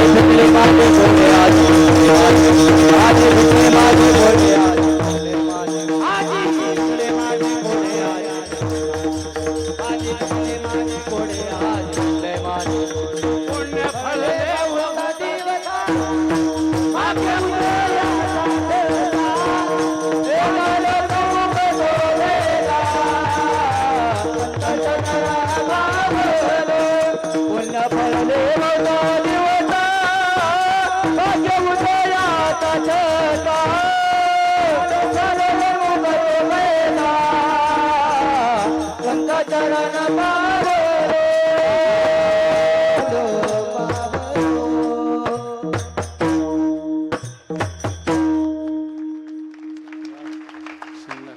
संत चरण मावलो, संत चरण लागलो, संत चरण पुण्य फळ पुण्य फळले होता दिवसा भाग्य उदयाचा छटा झाले उभे मैना संत चरण पावलो सुंदर.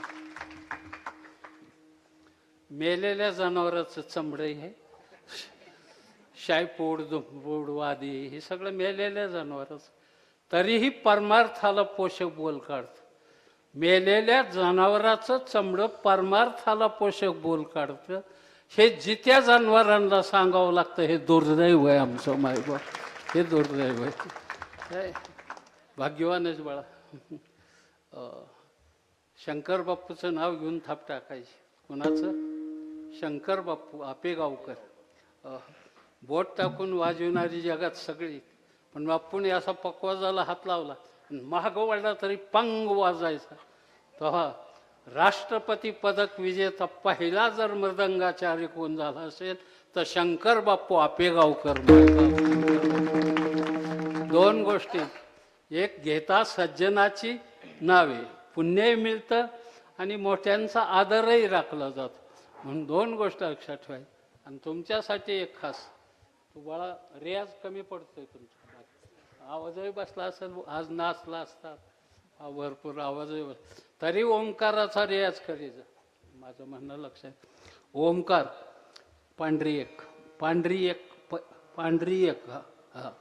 मेलेल्या जनावराचं चमडं आहे, शायपोड दुंबूड वादी हे सगळं मेलेल्या जनावराचं, तरीही परमार्थाला पोषक बोल काढतं. मेलेल्या जनावराचं चमडं परमार्थाला पोषक बोल काढतं. हे जित्या जनावरांना सांगावं लागतं. हे दुर्दैव आहे आमचं मायबाप, हे दुर्दैव आहे. भाग्यवानच बाळा. शंकर बाप्पूचं नाव घेऊन थाप टाकायची. कुणाचं? शंकर बाप्पू आपेगावकर. बोट टाकून वाजविणारी जगात सगळी, पण बाप्पूने असा पकवाजाला हात लावला, महाग वाढला तरी पंग वाजायचा. तेव्हा राष्ट्रपती पदक विजेता पहिला जर मृदंगाचार्य कोण झाला असेल तर शंकर बाप्पू आपेगावकर. दोन गोष्टी, एक घेता सज्जनाची नावे, पुण्यही मिळतं आणि मोठ्यांचा आदरही राखला जातो. म्हणून दोन गोष्टी लक्षात ठेवाय. आणि तुमच्यासाठी एक खास, तू बाळा रियाज कमी पडतोय तुमचा, आवाजही बसला असेल, आज नाचला असता, हा भरपूर आवाजही बस, तरी ओंकाराचा रियाज करीचा. माझं म्हणणं लक्षात, ओंकार पांढरी एक, पांढरी एक, पांढरी एक. हा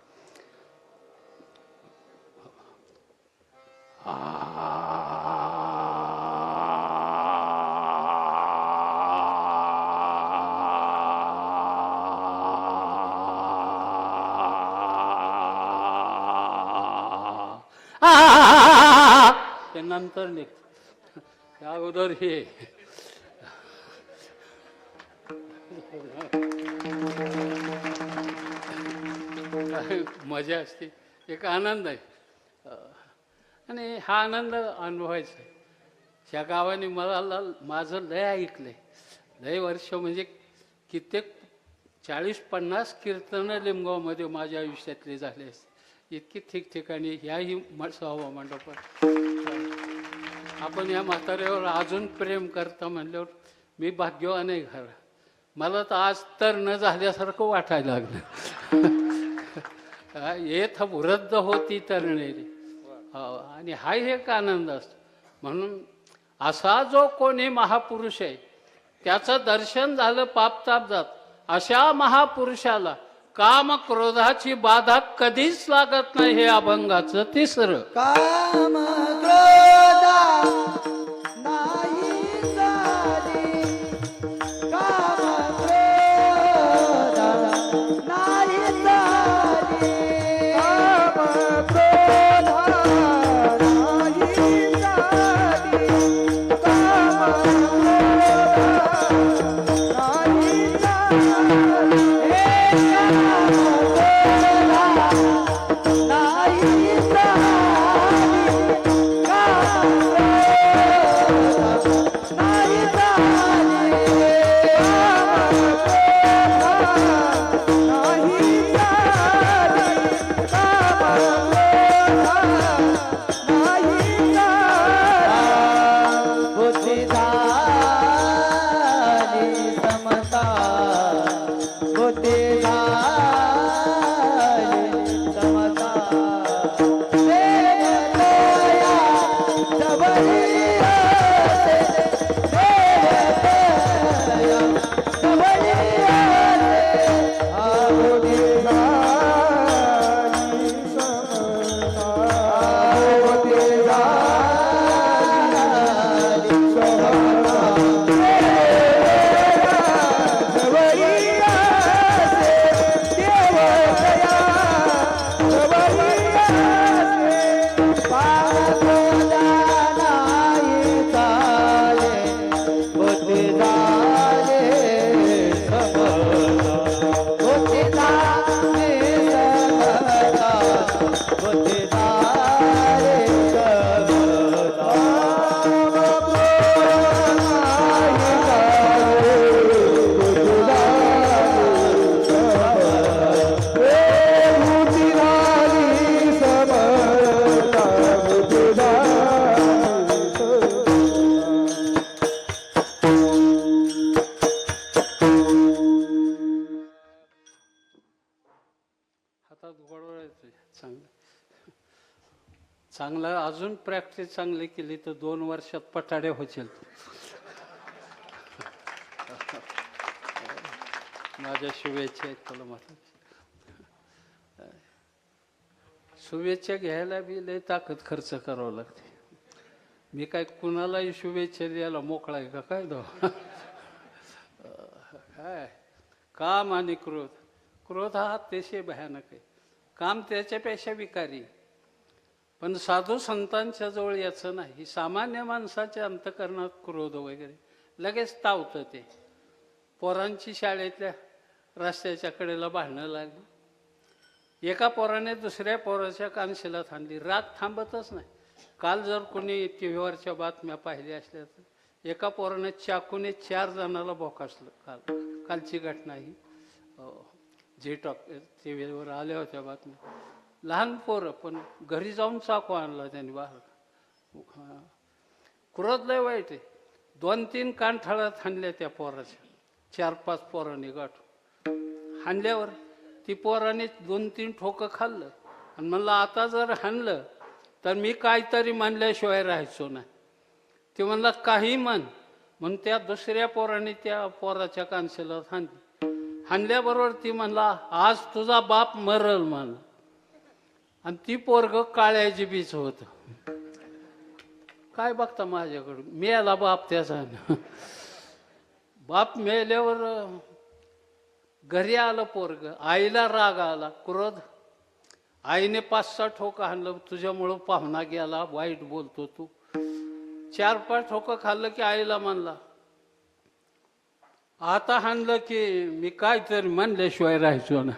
नंतर निघ, त्या अगोदर हे मजा असते, एक आनंद आहे. आणि हा आनंद अनुभवायचा आहे. ह्या गावाने मला माझं लय ऐकलंय, लय वर्ष, म्हणजे कित्येक 40-50 कीर्तनं लिंबगावमध्ये माझ्या आयुष्यातले झाले असते. इतकी ठिकठिकाणी ह्याही सहावा मंडपात आपण या म्हाताऱ्यावर अजून प्रेम करता म्हणल्यावर मी भाग्यवान आहे. घरा मला तर आज तर न झाल्यासारखं वाटायला लागलं. येथ वृद्ध होती तरणेरी. आणि हा एक आनंद असतो. म्हणून असा जो कोणी महापुरुष आहे त्याचं दर्शन झालं पापताप जात. अशा महापुरुषाला काम क्रोधाची बाधा कधीच लागत नाही. हे अभंगाचं तिसरं. काम क्रोधा नाही झाली, काम क्रोधा नाही झाली, काम क्रोधा नाही झाली, काम क्रोधा नाही झाली. नाही झाली, काम चांगलं चांगलं अजून प्रॅक्टिस चांगली केली तर 2 वर्षात पटाडे होतील. माझ्या शुभेच्छा आहेत तुला महाराज. शुभेच्छा घ्यायला बी लय ताकद खर्च करावं लागते. मी काय कुणालाही शुभेच्छा द्यायला मोकळा आहे का काय दो. काय काम आणि क्रोध. क्रोध हा अतिशय भयानक आहे. काम त्याच्यापेक्षा विकारी. पण साधू संतांच्या जवळ याचं नाही. सामान्य माणसाच्या अंतकरणात क्रोध वगैरे लगेच तावतं ते. पोरांची शाळेतल्या रस्त्याच्या कडेला भांडणं लागली. एका पोराने दुसऱ्या पोराच्या कानशिला थांबली. राग थांबतच नाही. काल जर कोणी टी व्हीवरच्या बातम्या पाहिल्या असल्या तर एका पोराने चाकूने 4 जणाला भोकासलं. कालची घटना ही झी टॉक टी व्हीवर आल्या होत्या बातम्या. लहान पोरं पण घरी जाऊन चाकू आणला त्यांनी बाहेर. क्रोध लय वाईट आहे. 2-3 कानठाळात हाणल्या त्या पोराच्या. 4-5 पोरांनी गाठून हाणल्यावर ती पोराने 2-3 ठोकं खाल्लं आणि म्हणलं आता जर हाणलं तर मी काहीतरी मानल्याशिवाय राहायचो नाही. ते म्हणलं काही म्हण. म्हणून त्या दुसऱ्या पोराने त्या पोराच्या कानशिला हाणली. हाणल्याबरोबर ती म्हणला आज तुझा बाप मरल म्हण. आणि ती पोरग काळ्या जिबीच होत. काय बघता माझ्याकडून. मेला बाप त्याचा. बाप मेल्यावर घरी आलं पोरग. आईला राग आला, क्रोध. आईने 5-6 ठोकं हाणलं. तुझ्यामुळं पाहुणा गेला, वाईट बोलतो तू. 4-5 ठोकं खाल्लं की आईला म्हणला आता हाणलं की मी काहीतरी म्हणल्याशिवाय राहायचो ना.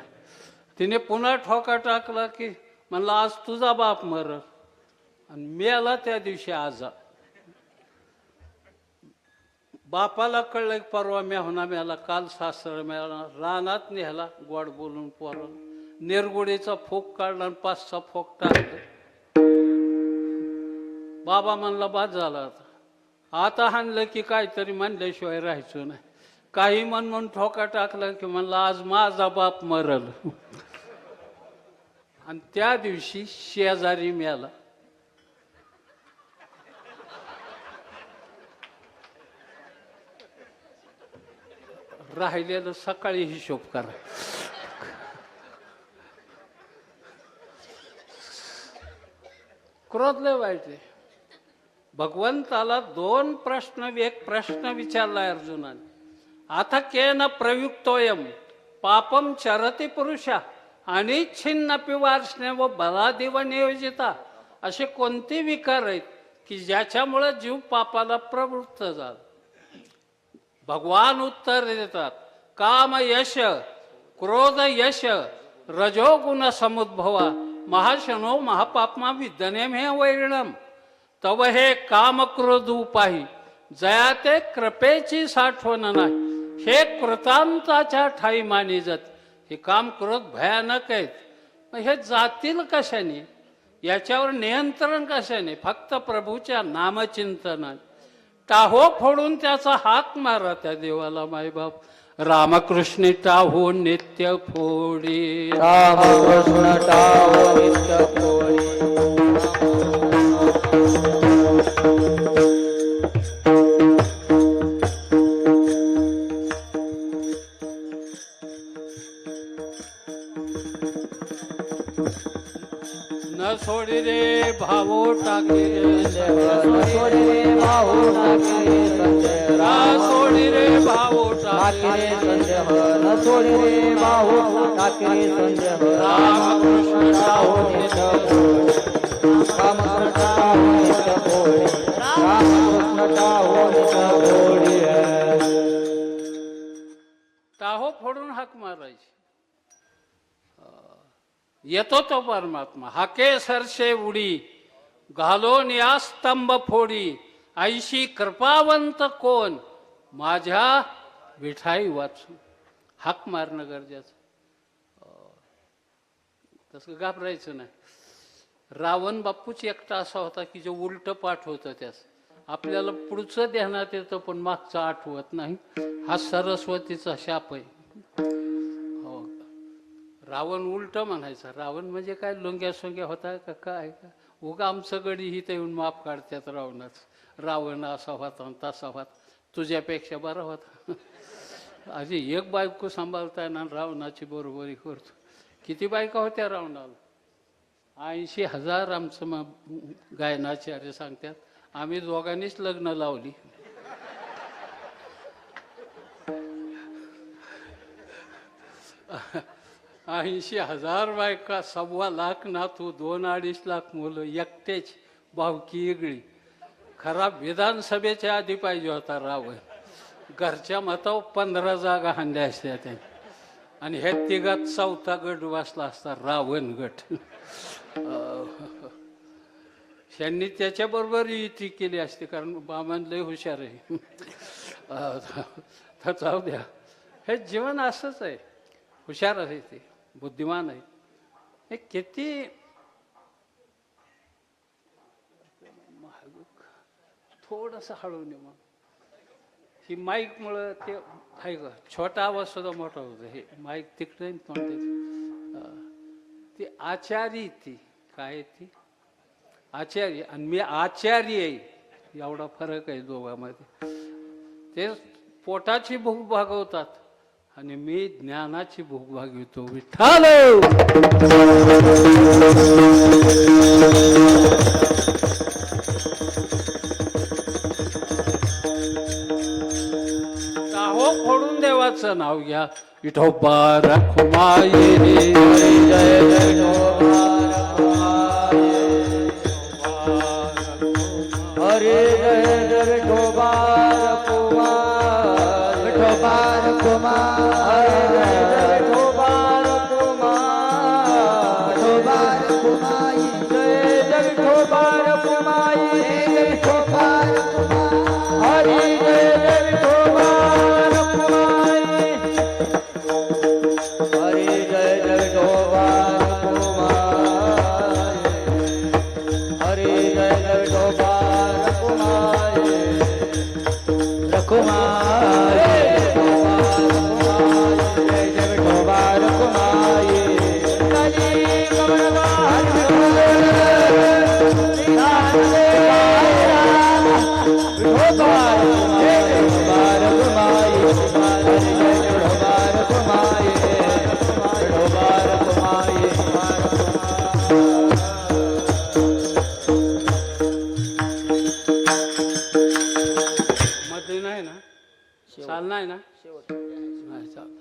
तिने पुन्हा ठोका टाकला की म्हणला आज तुझा बाप मरल. आणि मेला त्या दिवशी आजा. बापाला कळलं की परवा मेहुणा मेला, काल सासरा मेला. रानात नेला गोड बोलून पोराला. निरगुडीचा फोक काढला आणि 5-6 फोक टाकले. बाबा म्हणला बाद झाला आता हाणलं की काहीतरी म्हणल्याशिवाय राहायचो नाही. काही म्हणून ठोका टाकला की म्हणला आज माझा बाप मरल. आणि त्या दिवशी शेजारी मेला. राहिलेलं सकाळी हिशोब करा. क्रोध लय वाईट आहे. भगवंताला 2 प्रश्न एक प्रश्न विचारलाय अर्जुनाने. आता केन प्रयुक्तोयम पापम चरती पुरुषा आणि छिन्नपि वार्ष्णे व बलादिव नियोजिता. असे कोणते विकार आहेत की ज्याच्यामुळे जीव पापाला प्रवृत्त झाला. भगवान उत्तर देतात काम यश क्रोध यश रजोगुण समुद्भवा महाशनो महापापमा विद्यने मे वैरणम. तव हे काम क्रोध उपाही जया ते कृपेची साठवण नाही. हे कृतांताच्या ठाई मानी जात. हे काम क्रोध भयानक आहेत. मग हे जातील कशाने. याच्यावर नियंत्रण कशाने. फक्त प्रभूच्या नामचिंतनाने. टाहो फोडून त्याचा हाक मारा त्या देवाला. मायबाप रामकृष्ण टाहो नित्य फोडी. रामकृष्ण टाहो नित्य फोडी. न सोडी रे भावो टाके न सोडी रे भावो टाके संजय. न सोडी रे भावो टाके टाके संजय. न सोडी रे भावो टाके संजय. रामकृष्ण टाहो नित्य फोडी. रामकृष्ण टाहो नित्य फोडी. रामकृष्ण टाहो नित्य फोडी. टाहो फोडून हाक मारायची. येतो तो परमात्मा. हाके सरसे उडी घालोन या स्तंभ फोडी. ऐशी कृपावंत कोण माझ्या विठाई वाचून. हाक मारणं गरजेचं. तसं घाबरायचं नाही. रावण बापूच एकटा असा होता की जो उलट पाठ होतं. त्याच आपल्याला पुढचं ध्यानात येतं पण मागचं आठवत नाही. हा सरस्वतीचा शाप आहे. हो. रावण उलट म्हणायचा. रावण म्हणजे काय लुंग्या सोंग्या होता का काय का? उगा आमचं गडी ही येऊन माप काढतात रावणाच. रावण असा होता आणि तसा होता, तुझ्यापेक्षा बरा होता. आधी एक बायको सांभाळताय ना रावणाची बरोबरी करतो. किती बायका होत्या रावणाला? 80,000 आमचं गायनाचार्य सांगतात. आम्ही दोघांनीच लग्न लावली. आ 80,000 बायका, 1.25 लाख नातू, 2-2.5 लाख मुलं, एकटेच भावकी वेगळी. खरा विधानसभेच्या आधी पाहिजे होता रावण. घरच्या मतावर 15 जागा हाणल्या असत्या त्याने. आणि हे तिघात 4था गट बसला असता, रावण गट. त्यांनी त्याच्याबरोबर युती केली असते, कारण बामन लय हुशार आहे. तर जाऊ द्या, हे जीवन असंच आहे. हुशार आहे ते, बुद्धिमान आहे. हे किती थोडंसं हळूने मग ही माईकमुळं ते आहे का, छोटा आवाज सुद्धा मोठा होतो. हे माईक तिकडे तोंडात. ती आचारी, ती काय ती आचार्य आणि मी आचार्य आहे, एवढा फरक आहे दोघांमध्ये. ते पोटाची भूक भागवतात आणि मी ज्ञानाची भूक भागवतो. विठ्ठल हो फोडून देवाचं नाव घ्या. विठोबा रखुमाई जय जय विठोबा हरे जय जय विठोबा कुमार, विठोबा कुमार. हरे जय जय विठोबा कुमार, विठोबा कुमाई. जय जय विठोबा कुमाई, जय विठोबा कुमार. हरे जय जय विठोबा कुमाई. हरे जय जय विठोबा कुमार. हरे जय जय विठोबा कुमार. जय जय विठोबा कुमार. कली कमलवार विठोबा जय विठोबा कुमार. जय जय विठोबा कुमार. विठोबा कुमार. मध्ये नाही ना, चाल नाही ना, नाही चालत.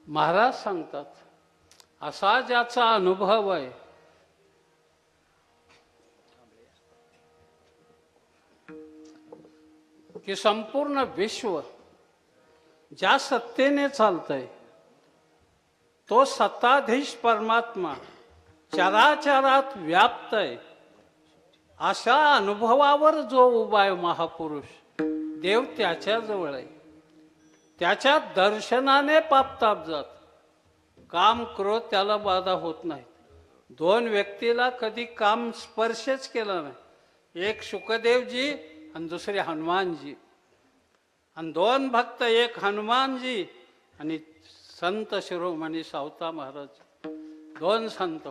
महाराज सांगतात, असा ज्याचा अनुभव आहे की संपूर्ण विश्व ज्या सत्तेने चालतंय तो सत्ताधीश परमात्मा चराचरात व्याप्त आहे. अशा अनुभवावर जो उभा आहे महापुरुष, देव त्याच्या जवळ आहे. त्याच्या दर्शनाने पापताप जात. काम क्रोध त्याला बाधा होत नाही. 2 व्यक्तीला कधी काम स्पर्शच केला नाही. एक शुकदेवजी आणि दुसरे हनुमानजी. आणि 2 भक्त, एक हनुमानजी आणि संत शिरोमणी सावता महाराज. 2 संत.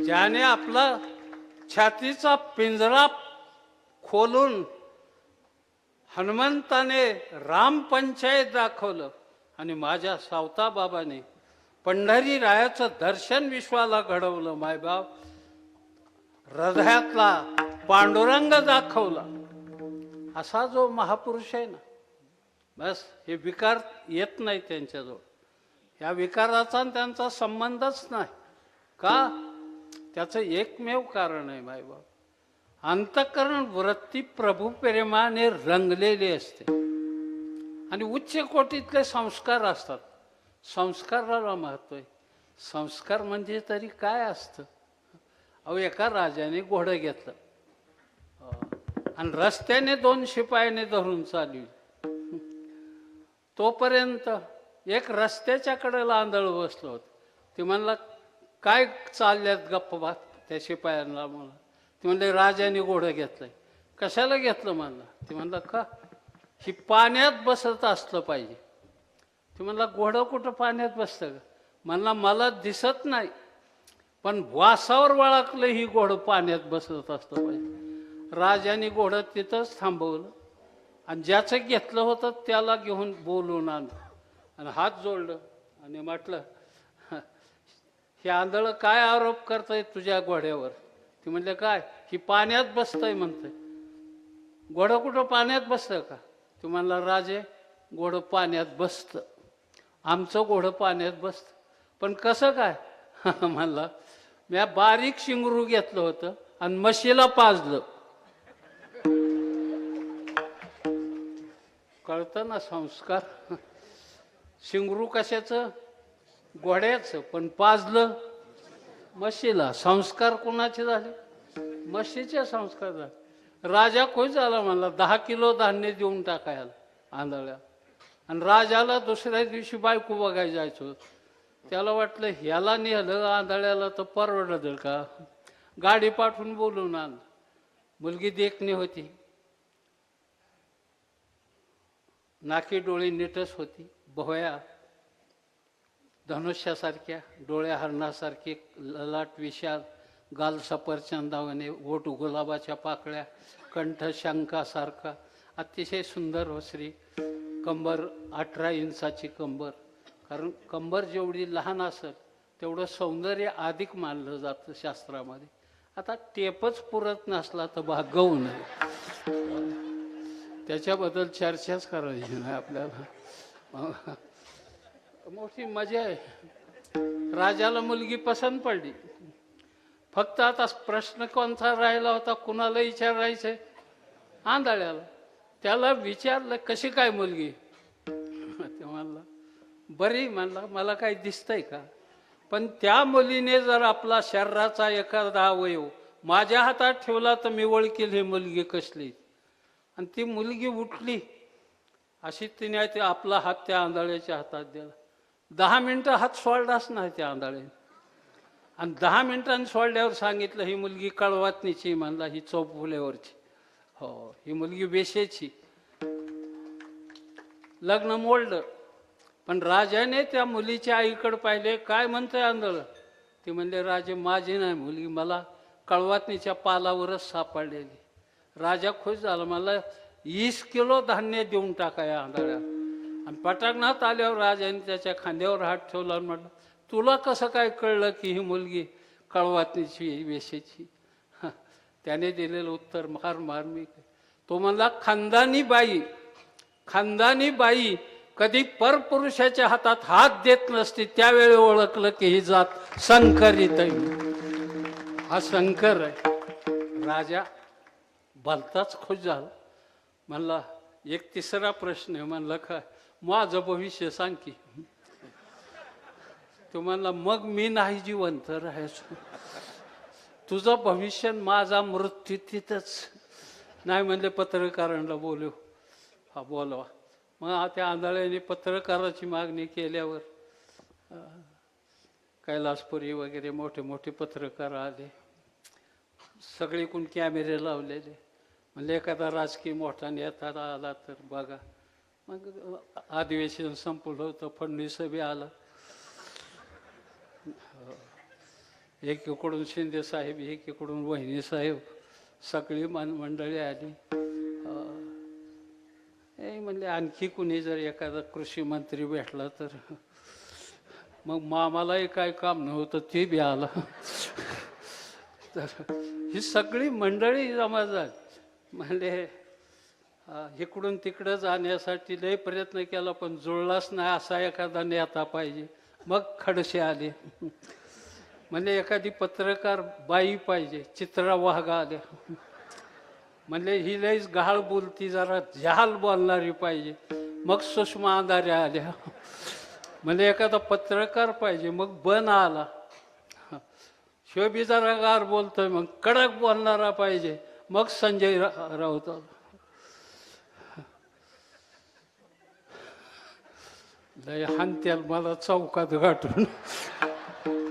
ज्याने आपला छातीचा पिंजरा खोलून हनुमंताने रामपंचायत दाखवलं आणि माझ्या सावता बाबाने पंढरी रायाचं दर्शन विश्वाला घडवलं. मायबाप हृदयातला पांडुरंग दाखवला. असा जो महापुरुष आहे ना, बस हे विकार येत नाही त्यांच्याजवळ. या विकाराचा त्यांचा संबंधच नाही. का? त्याचं एकमेव कारण आहे मायबाप, अंतःकरण वृत्ती प्रभू प्रेमाने रंगलेली असते आणि उच्च कोटीतले संस्कार असतात. संस्काराला महत्व आहे. संस्कार म्हणजे तरी काय असतं? अहो, एका राजाने घोडं घेतलं आणि रस्त्याने 2 शिपायाने धरून चालली. तोपर्यंत एक रस्त्याच्या कडेला आंधळ बसलो होतं. ते म्हणला, काय चालल्यात गप्पा त्या शिपायांना? म्हणलं. ते म्हणले, राजाने घोडं घेतलंय. कशाला घेतलं म्हणलं? ते म्हणलं, का ही पाण्यात बसत असलं पाहिजे. ते म्हणला घोडं कुठं पाण्यात बसतं का? म्हणला मला दिसत नाही, पण वासावर वळखलं ही घोडं पाण्यात बसत असतं पाहिजे. राजाने घोडं तिथंच थांबवलं आणि ज्याचं घेतलं होतं त्याला घेऊन बोलून आणलं आणि हात जोडलं आणि म्हटलं, हे आंधळं काय आरोप करतंय तुझ्या घोड्यावर? ती म्हणले काय? ही पाण्यात बसतंय म्हणतंय. घोडं कुठं पाण्यात बसतं का? तू म्हणला राजे घोडं पाण्यात बसतं, आमचं घोडं पाण्यात बसतं. पण कसं काय? म्हणला मी बारीक शिंगरू घेतलं होतं आणि म्हशीला पाजलं. कळतं ना संस्कार? शिंगरू कशाचं? घोड्याचं, पण पाजलं म्हशीला. संस्कार कोणाचे झाले? म्हशीचे संस्कार झाले. राजा खुश झाला, म्हणला 10 किलो धान्य देऊन टाकायला आंधळ्या. आणि राजाला दुसऱ्या दिवशी बायको बघायला जायचं होतं. त्याला वाटलं ह्याला नेलं आंधळ्याला तर परवडलं का? गाडी पाठवून बोलून आणलं. मुलगी देखणी होती, नाकी डोळी नीटच होती, भोया धनुष्यासारख्या, डोळ्या हरणासारखे, ललाट विशाल, गाल सफरचंदावाने, ओठ गुलाबाच्या पाकळ्या, कंठ शंखासारखा, अतिशय सुंदर होसरी, कंबर 18 इंचाची कंबर. कारण कंबर जेवढी लहान असेल तेवढं सौंदर्य अधिक मानलं जातं शास्त्रामध्ये. आता टेपच पुरत नसला तर भागवू नये, त्याच्याबद्दल चर्चाच करायची नाही आपल्याला. मोठी मजा आहे. राजाला मुलगी पसंत पडली. फक्त आता प्रश्न कोणता राहिला होता? कुणाला विचारायचंय? आंधळ्याला. त्याला विचारलं कशी काय मुलगी? ते म्हणला बरी. म्हणला मला काही दिसतंय का? पण त्या मुलीने जर आपला शरीराचा एखादा अवयव माझ्या हातात ठेवला तर मी ओळखेल ही मुलगी कसली. आणि ती मुलगी उठली अशी तिने ते आपला हात त्या आंधळ्याच्या हातात दिला. 10 मिनिटं हात सोडलाच नाही त्या आंधळ्याने. आणि 10 मिनिटांनी सोडल्यावर सांगितलं ही मुलगी कळवातनीची. म्हणला ही चौफुल्यावरची. हो, ही मुलगी वेशेची. लग्न मोडलं. पण राजाने त्या मुलीच्या आईकडे पाहिले. काय म्हणतंय आंधळ? ती म्हणले राजे माझी नाही मुलगी, मला कळवातनीच्या पालावरच सापडलेली. राजा खुश झाला. मला 20 किलो धान्य देऊन टाका या आंधळ्या. आणि पटांगणात आल्यावर राजाने त्याच्या खांद्यावर हात ठेवला आणि म्हटलं तुला कसं काय कळलं की ही मुलगी कळवातनीची वेशेची? त्याने दिलेलं उत्तर फार मार्मिक आहे. तो म्हणला खानदानी बाई कधी परपुरुषाच्या हातात हात देत नसते. त्यावेळी ओळखलं की ही जात संकरित आहे. हा शंकर आहे. राजा भलताच खुश झाला. म्हणला एक तिसरा प्रश्न आहे. म्हणला काय? माझं भविष्य सांग की. तो म्हणला मग मी नाही जिवंत राहायचो. तुझं भविष्य माझा मृत्यू तिथंच. नाही म्हणले पत्रकारांना बोलव. हा बोलवा. मग त्या आंधळ्याने पत्रकाराची मागणी केल्यावर कैलासपुरी वगैरे मोठे मोठे पत्रकार आले. सगळीकडून कॅमेरे लावलेले. म्हणजे एखादा राजकीय मोठा नेता आला तर बघा. मग अधिवेशन संपलं होतं. फडणवीस बी आला. एकीकडून शिंदे साहेब, एकीकडून वहिनी साहेब, सगळी मंडळी आली. म्हणले आणखी कुणी जर एखादा कृषी मंत्री भेटला तर. मग मामालाही काय काम नव्हतं ते बी आला. तर ही सगळी मंडळी जमा झाली. म्हणजे इकडून तिकडं जाण्यासाठी लय प्रयत्न केला पण जुळलाच नाही. असा एखादा नेता पाहिजे. मग खडसे आले. म्हणजे एखादी पत्रकार बाई पाहिजे. चित्रा वाघ आल्या. म्हणजे ही लईच गहाळ बोलती, जरा जहाल बोलणारी पाहिजे. मग सुषमा अंधारे आल्या. म्हणजे एखादा पत्रकार पाहिजे. मग बन आला. शोभी जरा गार बोलतोय, मग कडक बोलणारा पाहिजे. मग संजय राऊत आला. लय हानत्याल मला चौकात गाठून.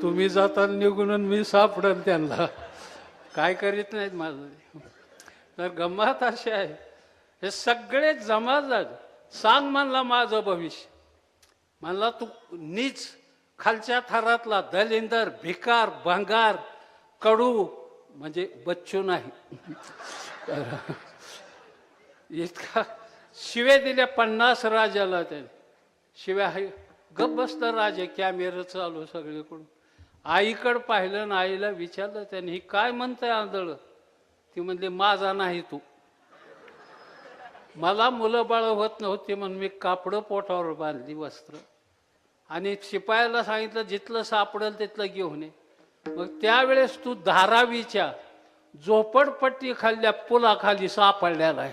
तुम्ही जाता निघून मी सापडेल त्यांना. काय करीत नाहीत माझं. तर गंमत अशी आहे, हे सगळे जमा झाले. सांग म्हणला माझं भविष्य. म्हणला तू नीच खालच्या थरातला दलिंदर भिकार भंगार कडू म्हणजे बच्चू नाही. इतका शिव्या दिल्या 50 राजाला त्याने. शिव्या आहे गप बसलं राजे, कॅमेरा चालू सगळीकडून. आईकडं पाहिलं ना आईला विचारलं त्याने, ही काय म्हणताय आंधळ? ती म्हणली माझा नाही तू. मला मुलं बाळ होत नव्हती म्हणून मी कापडं पोटावर बांधली वस्त्र आणि शिपायाला सांगितलं जिथलं सापडेल तिथलं घेऊन ये. मग त्यावेळेस तू धारावीच्या झोपडपट्टी खाल्ल्या पुलाखाली सापडलेला आहे.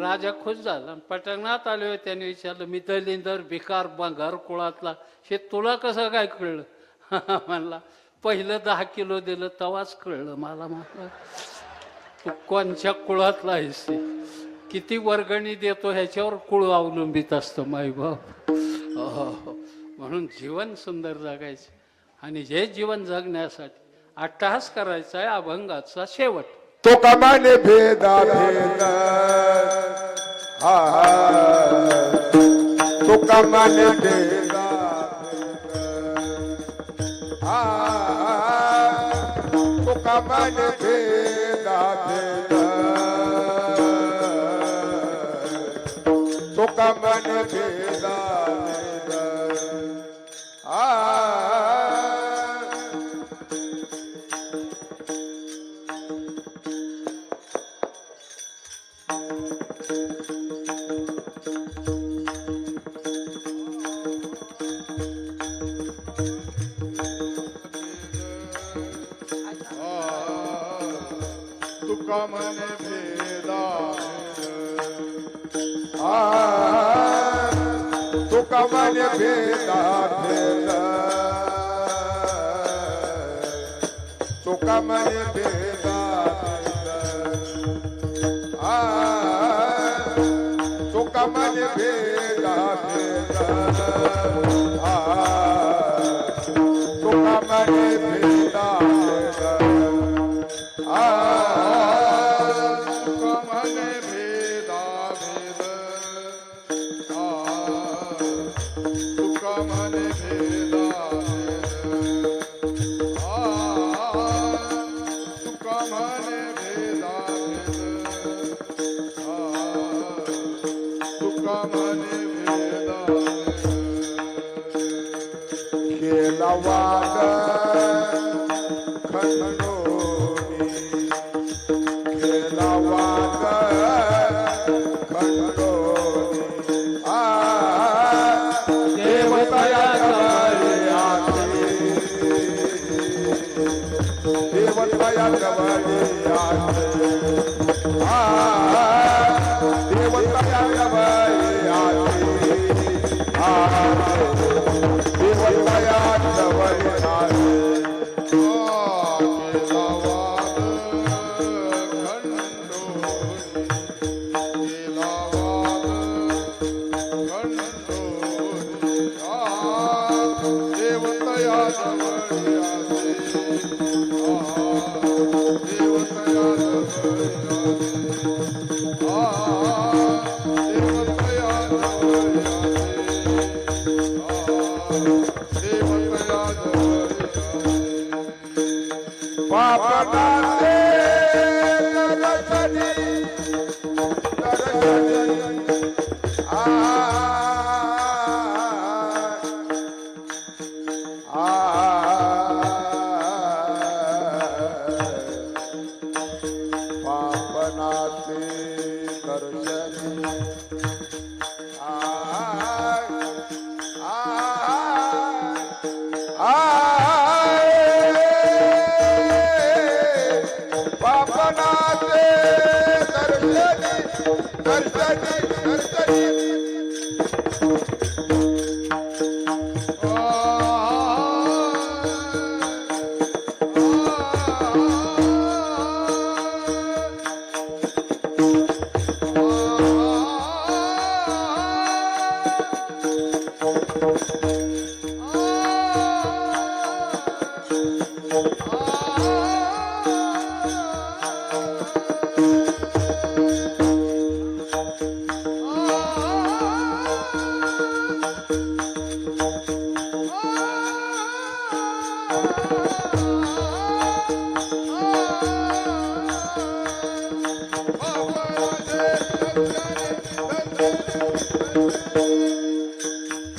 राजा खुश झाला. पटंगणात आले त्याने विचारलं, मी दलिंदर भिकार भंगार कुळातला, हे तुला कसं काय कळलं? म्हणला पहिलं 10 किलो दिलं तेव्हाच कळलं मला. म्हटलं तू कोणच्या कुळातला आहेस, किती वर्गणी देतो ह्याच्यावर कुळ अवलंबित असतं माईबाप. म्हणून जीवन सुंदर जगायचं आणि हे जीवन जगण्यासाठी अट्टहास करायचा आहे अभंगाचा शेवट. तो कमाने भेदा भेद हा तो कमाने भेदा हा तो कमाने भेदा भेद तो कमाने भेदा भेद हा तुका मने भेदा तुका मने भेदा भेदा तुका मने भेदा तुका मने भेदा भेदा तुका मने भेदा भेदा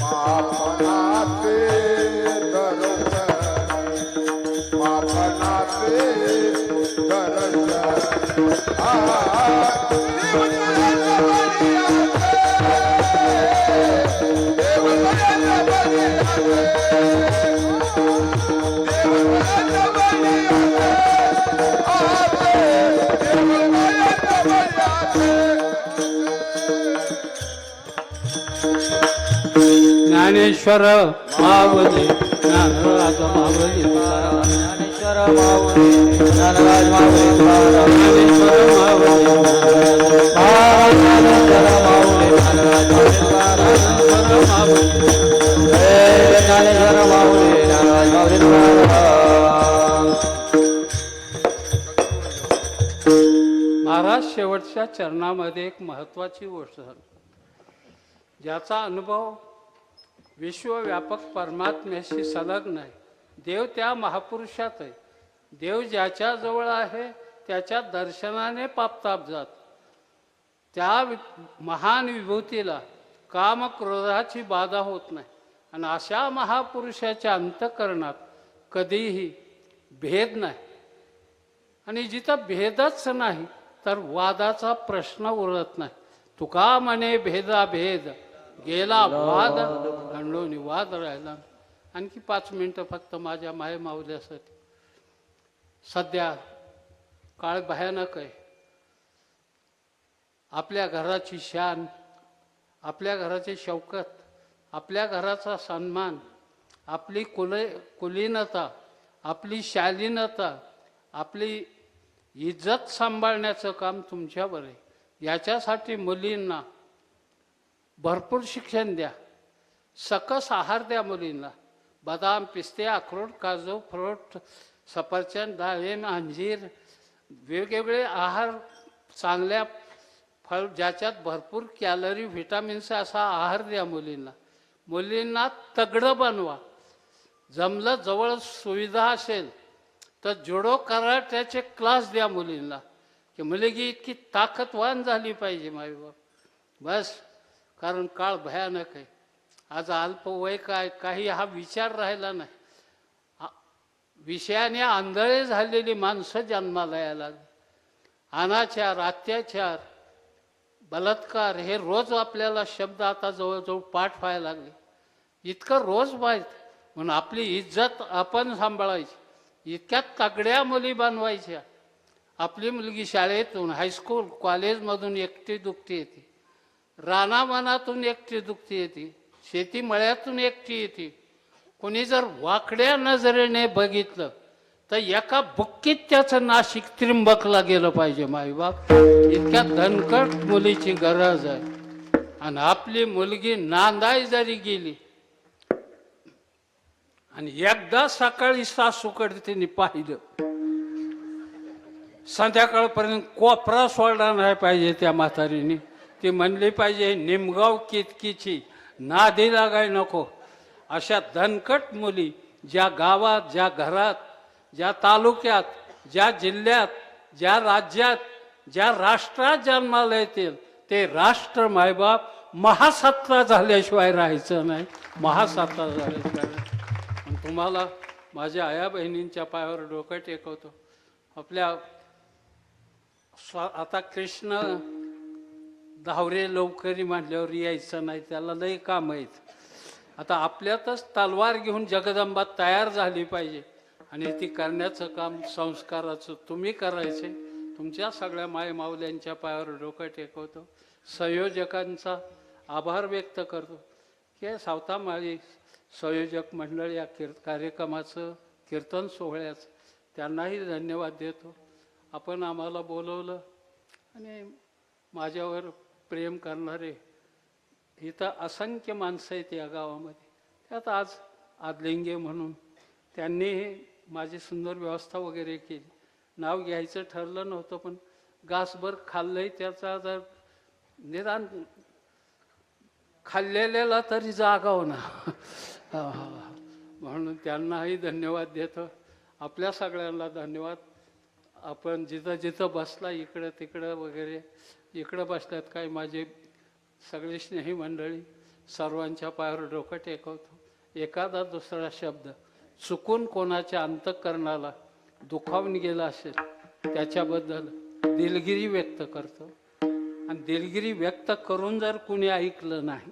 पापनाचे दर्शन पापनाचे दर्शन ज्ञानेश्वर मावली ज्ञानराज मावली तुकाराम. ज्ञानेश्वर माऊली ज्ञानराज माऊली तुकाराम. ज्ञानेश्वर मावली ज्ञानेश्वर माऊली ज्ञानराज माऊली तुकाराम. ज्ञानेश्वर माऊली ज्ञानराज माऊली तुकाराम. महाराज शेवटच्या चरणामध्ये एक महत्वाची गोष्ट झाली, ज्याचा अनुभव विश्वव्यापक परमात्म्याशी संलग्न आहे. देव त्या महापुरुषात आहे. देव ज्याच्या जवळ आहे त्याच्या दर्शनाने पापताप जात. त्या महान विभूतीला काम क्रोधाची बाधा होत नाही. आणि अशा महापुरुषाच्या अंतःकरणात कधीही भेद नाही. आणि जिथं भेदच नाही तर वादाचा प्रश्न उरत नाही. तुका म्हणे भेदाभेद गेला वाद खंडोनी वाद राहिला. आणखी 5 मिनटं फक्त माझ्या माय मावल्यासाठी. सध्या काळ भयानक आहे. आपल्या घराची शान, आपल्या घराची शौकत, आपल्या घराचा सन्मान, आपली कुलीनता, आपली शालीनता, आपली इज्जत सांभाळण्याचं काम तुमच्यावर आहे. याच्यासाठी मुलींना भरपूर शिक्षण द्या. सकस आहार द्या मुलींना. बदाम, पिस्ते, अक्रोड, काजू, फ्रूट, सफरचंद, डाळिंब, अंजीर, वेगवेगळे आहार, चांगल्या फळ ज्याच्यात भरपूर कॅलरी, व्हिटॅमिन्स असा आहार द्या मुलींना. मुलींना तगडं बनवा. जमलं जवळ सुविधा असेल तर जुडो कराट्याचे क्लास द्या मुलींना, की मुलगी इतकी ताकदवान झाली पाहिजे माईबाप. बस, कारण काळ भयानक आहे. आज अल्पवय काही हा विचार राहिला नाही. विषयाने आंधळे झालेली माणसं जन्माला यायला लागली. अनाचार, अत्याचार, बलात्कार हे रोज आपल्याला शब्द आता जवळजवळ पाठ व्हायला लागले. इतकं रोज माहीत. म्हणून आपली इज्जत आपण सांभाळायची. इतक्या तगड्या मुली बनवायच्या. आपली मुलगी शाळेतून, हायस्कूल, कॉलेजमधून एकटी दुखती येते, रानावनातून एकटी दुखती येते, शेतीमळ्यातून एकटी येते. कोणी जर वाकड्या नजरेने बघितलं तर एका बुक्कीत त्याचं नाशिक त्रिंबकला गेलं पाहिजे माईबाप. इतक्या धनकट मुलीची गरज आहे. आणि आपली मुलगी नांदाई जरी गेली आणि एकदा सकाळी सासूकडे तिने पाहिलं, संध्याकाळपर्यंत कोपरा सोडला नाही पाहिजे त्या म्हातारीने. ती म्हणली पाहिजे निमगाव कितकीची, नादी लागाय नको. अशा धनकट मुली ज्या गावात, ज्या घरात, ज्या तालुक्यात, ज्या जिल्ह्यात, ज्या राज्यात, ज्या राष्ट्रात जन्माला येतील ते राष्ट्र मायबाप महासत्ता झाल्याशिवाय राहायचं नाही. महासत्ता झाल्याशिवाय. आणि तुम्हाला माझ्या आया बहिणींच्या पायावर डोकं टेकवतो. आपल्या आता कृष्ण धावरे लवकरी मांडल्यावर यायचं नाही, त्याला लई काम आहेत. आता आपल्यातच तलवार घेऊन जगदंबा तयार झाली पाहिजे. आणि ती करण्याचं काम संस्काराचं तुम्ही करायचे. तुमच्या सगळ्या माय माऊल्यांच्या पायावर डोकं टेकवतो. संयोजकांचा आभार व्यक्त करतो की सावतामाळी संयोजक मंडळ या कार्यक्रमाचं, कीर्तन सोहळ्याचं, त्यांनाही धन्यवाद देतो. आपण आम्हाला बोलवलं आणि माझ्यावर प्रेम करणारे इथं असंख्य माणसं आहेत या गावामध्ये. त्यात आज आदलिंगे म्हणून त्यांनी माझी सुंदर व्यवस्था वगैरे केली. नाव घ्यायचं ठरलं नव्हतं, पण घासभर खाल्लंय त्याचा जर निदान खाल्लेल्याला तरी जागाव ना. म्हणून त्यांनाही धन्यवाद देतो. आपल्या सगळ्यांना धन्यवाद. आपण जिथं जिथं बसला, इकडं तिकडं वगैरे, इकडं बसल्यात काही माझे सगळी स्नेही मंडळी, सर्वांच्या पायावर डोकं टेकवतो. एखादा दुसरा शब्द चुकून कोणाच्या अंतःकरणाला दुखावून गेला असेल त्याच्याबद्दल दिलगिरी व्यक्त करतो. आणि दिलगिरी व्यक्त करून जर कुणी ऐकलं नाही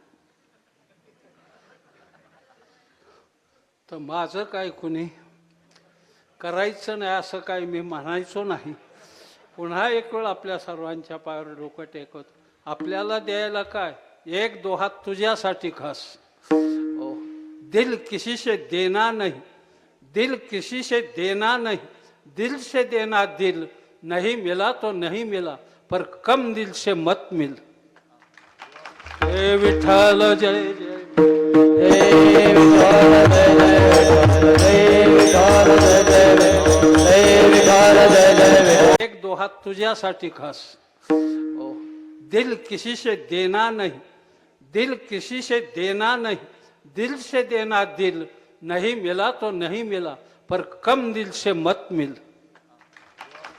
तर माझं काय कुणी करायचं नाही असं काय मी म्हणायचो नाही. पुन्हा एक वेळ आपल्या सर्वांच्या पायावर डोकं टेकवतो. आपल्याला द्यायला काय, एक दो हात तुझ्यासाठी खास. ओ, दिल किसी से देना नहीं, दिल किसी से देना नहीं, दिल से देना दिल, नहीं मिला तो नहीं मिला पर कम दिल से मत मिल. हे विठ्ठल जय जय, हे विठ्ठल जय जय विठ्ठल, हे विठ्ठल जय जय, हे विठ्ठल जय जय. एक दो हात तुझ्यासाठी खास. ओ, दिल किसी से देना नहीं, दिल किसी से देना नहीं, दिल से देना दिल, नहीं मिला तो नहीं मिला पर कम दिल से मत मिल.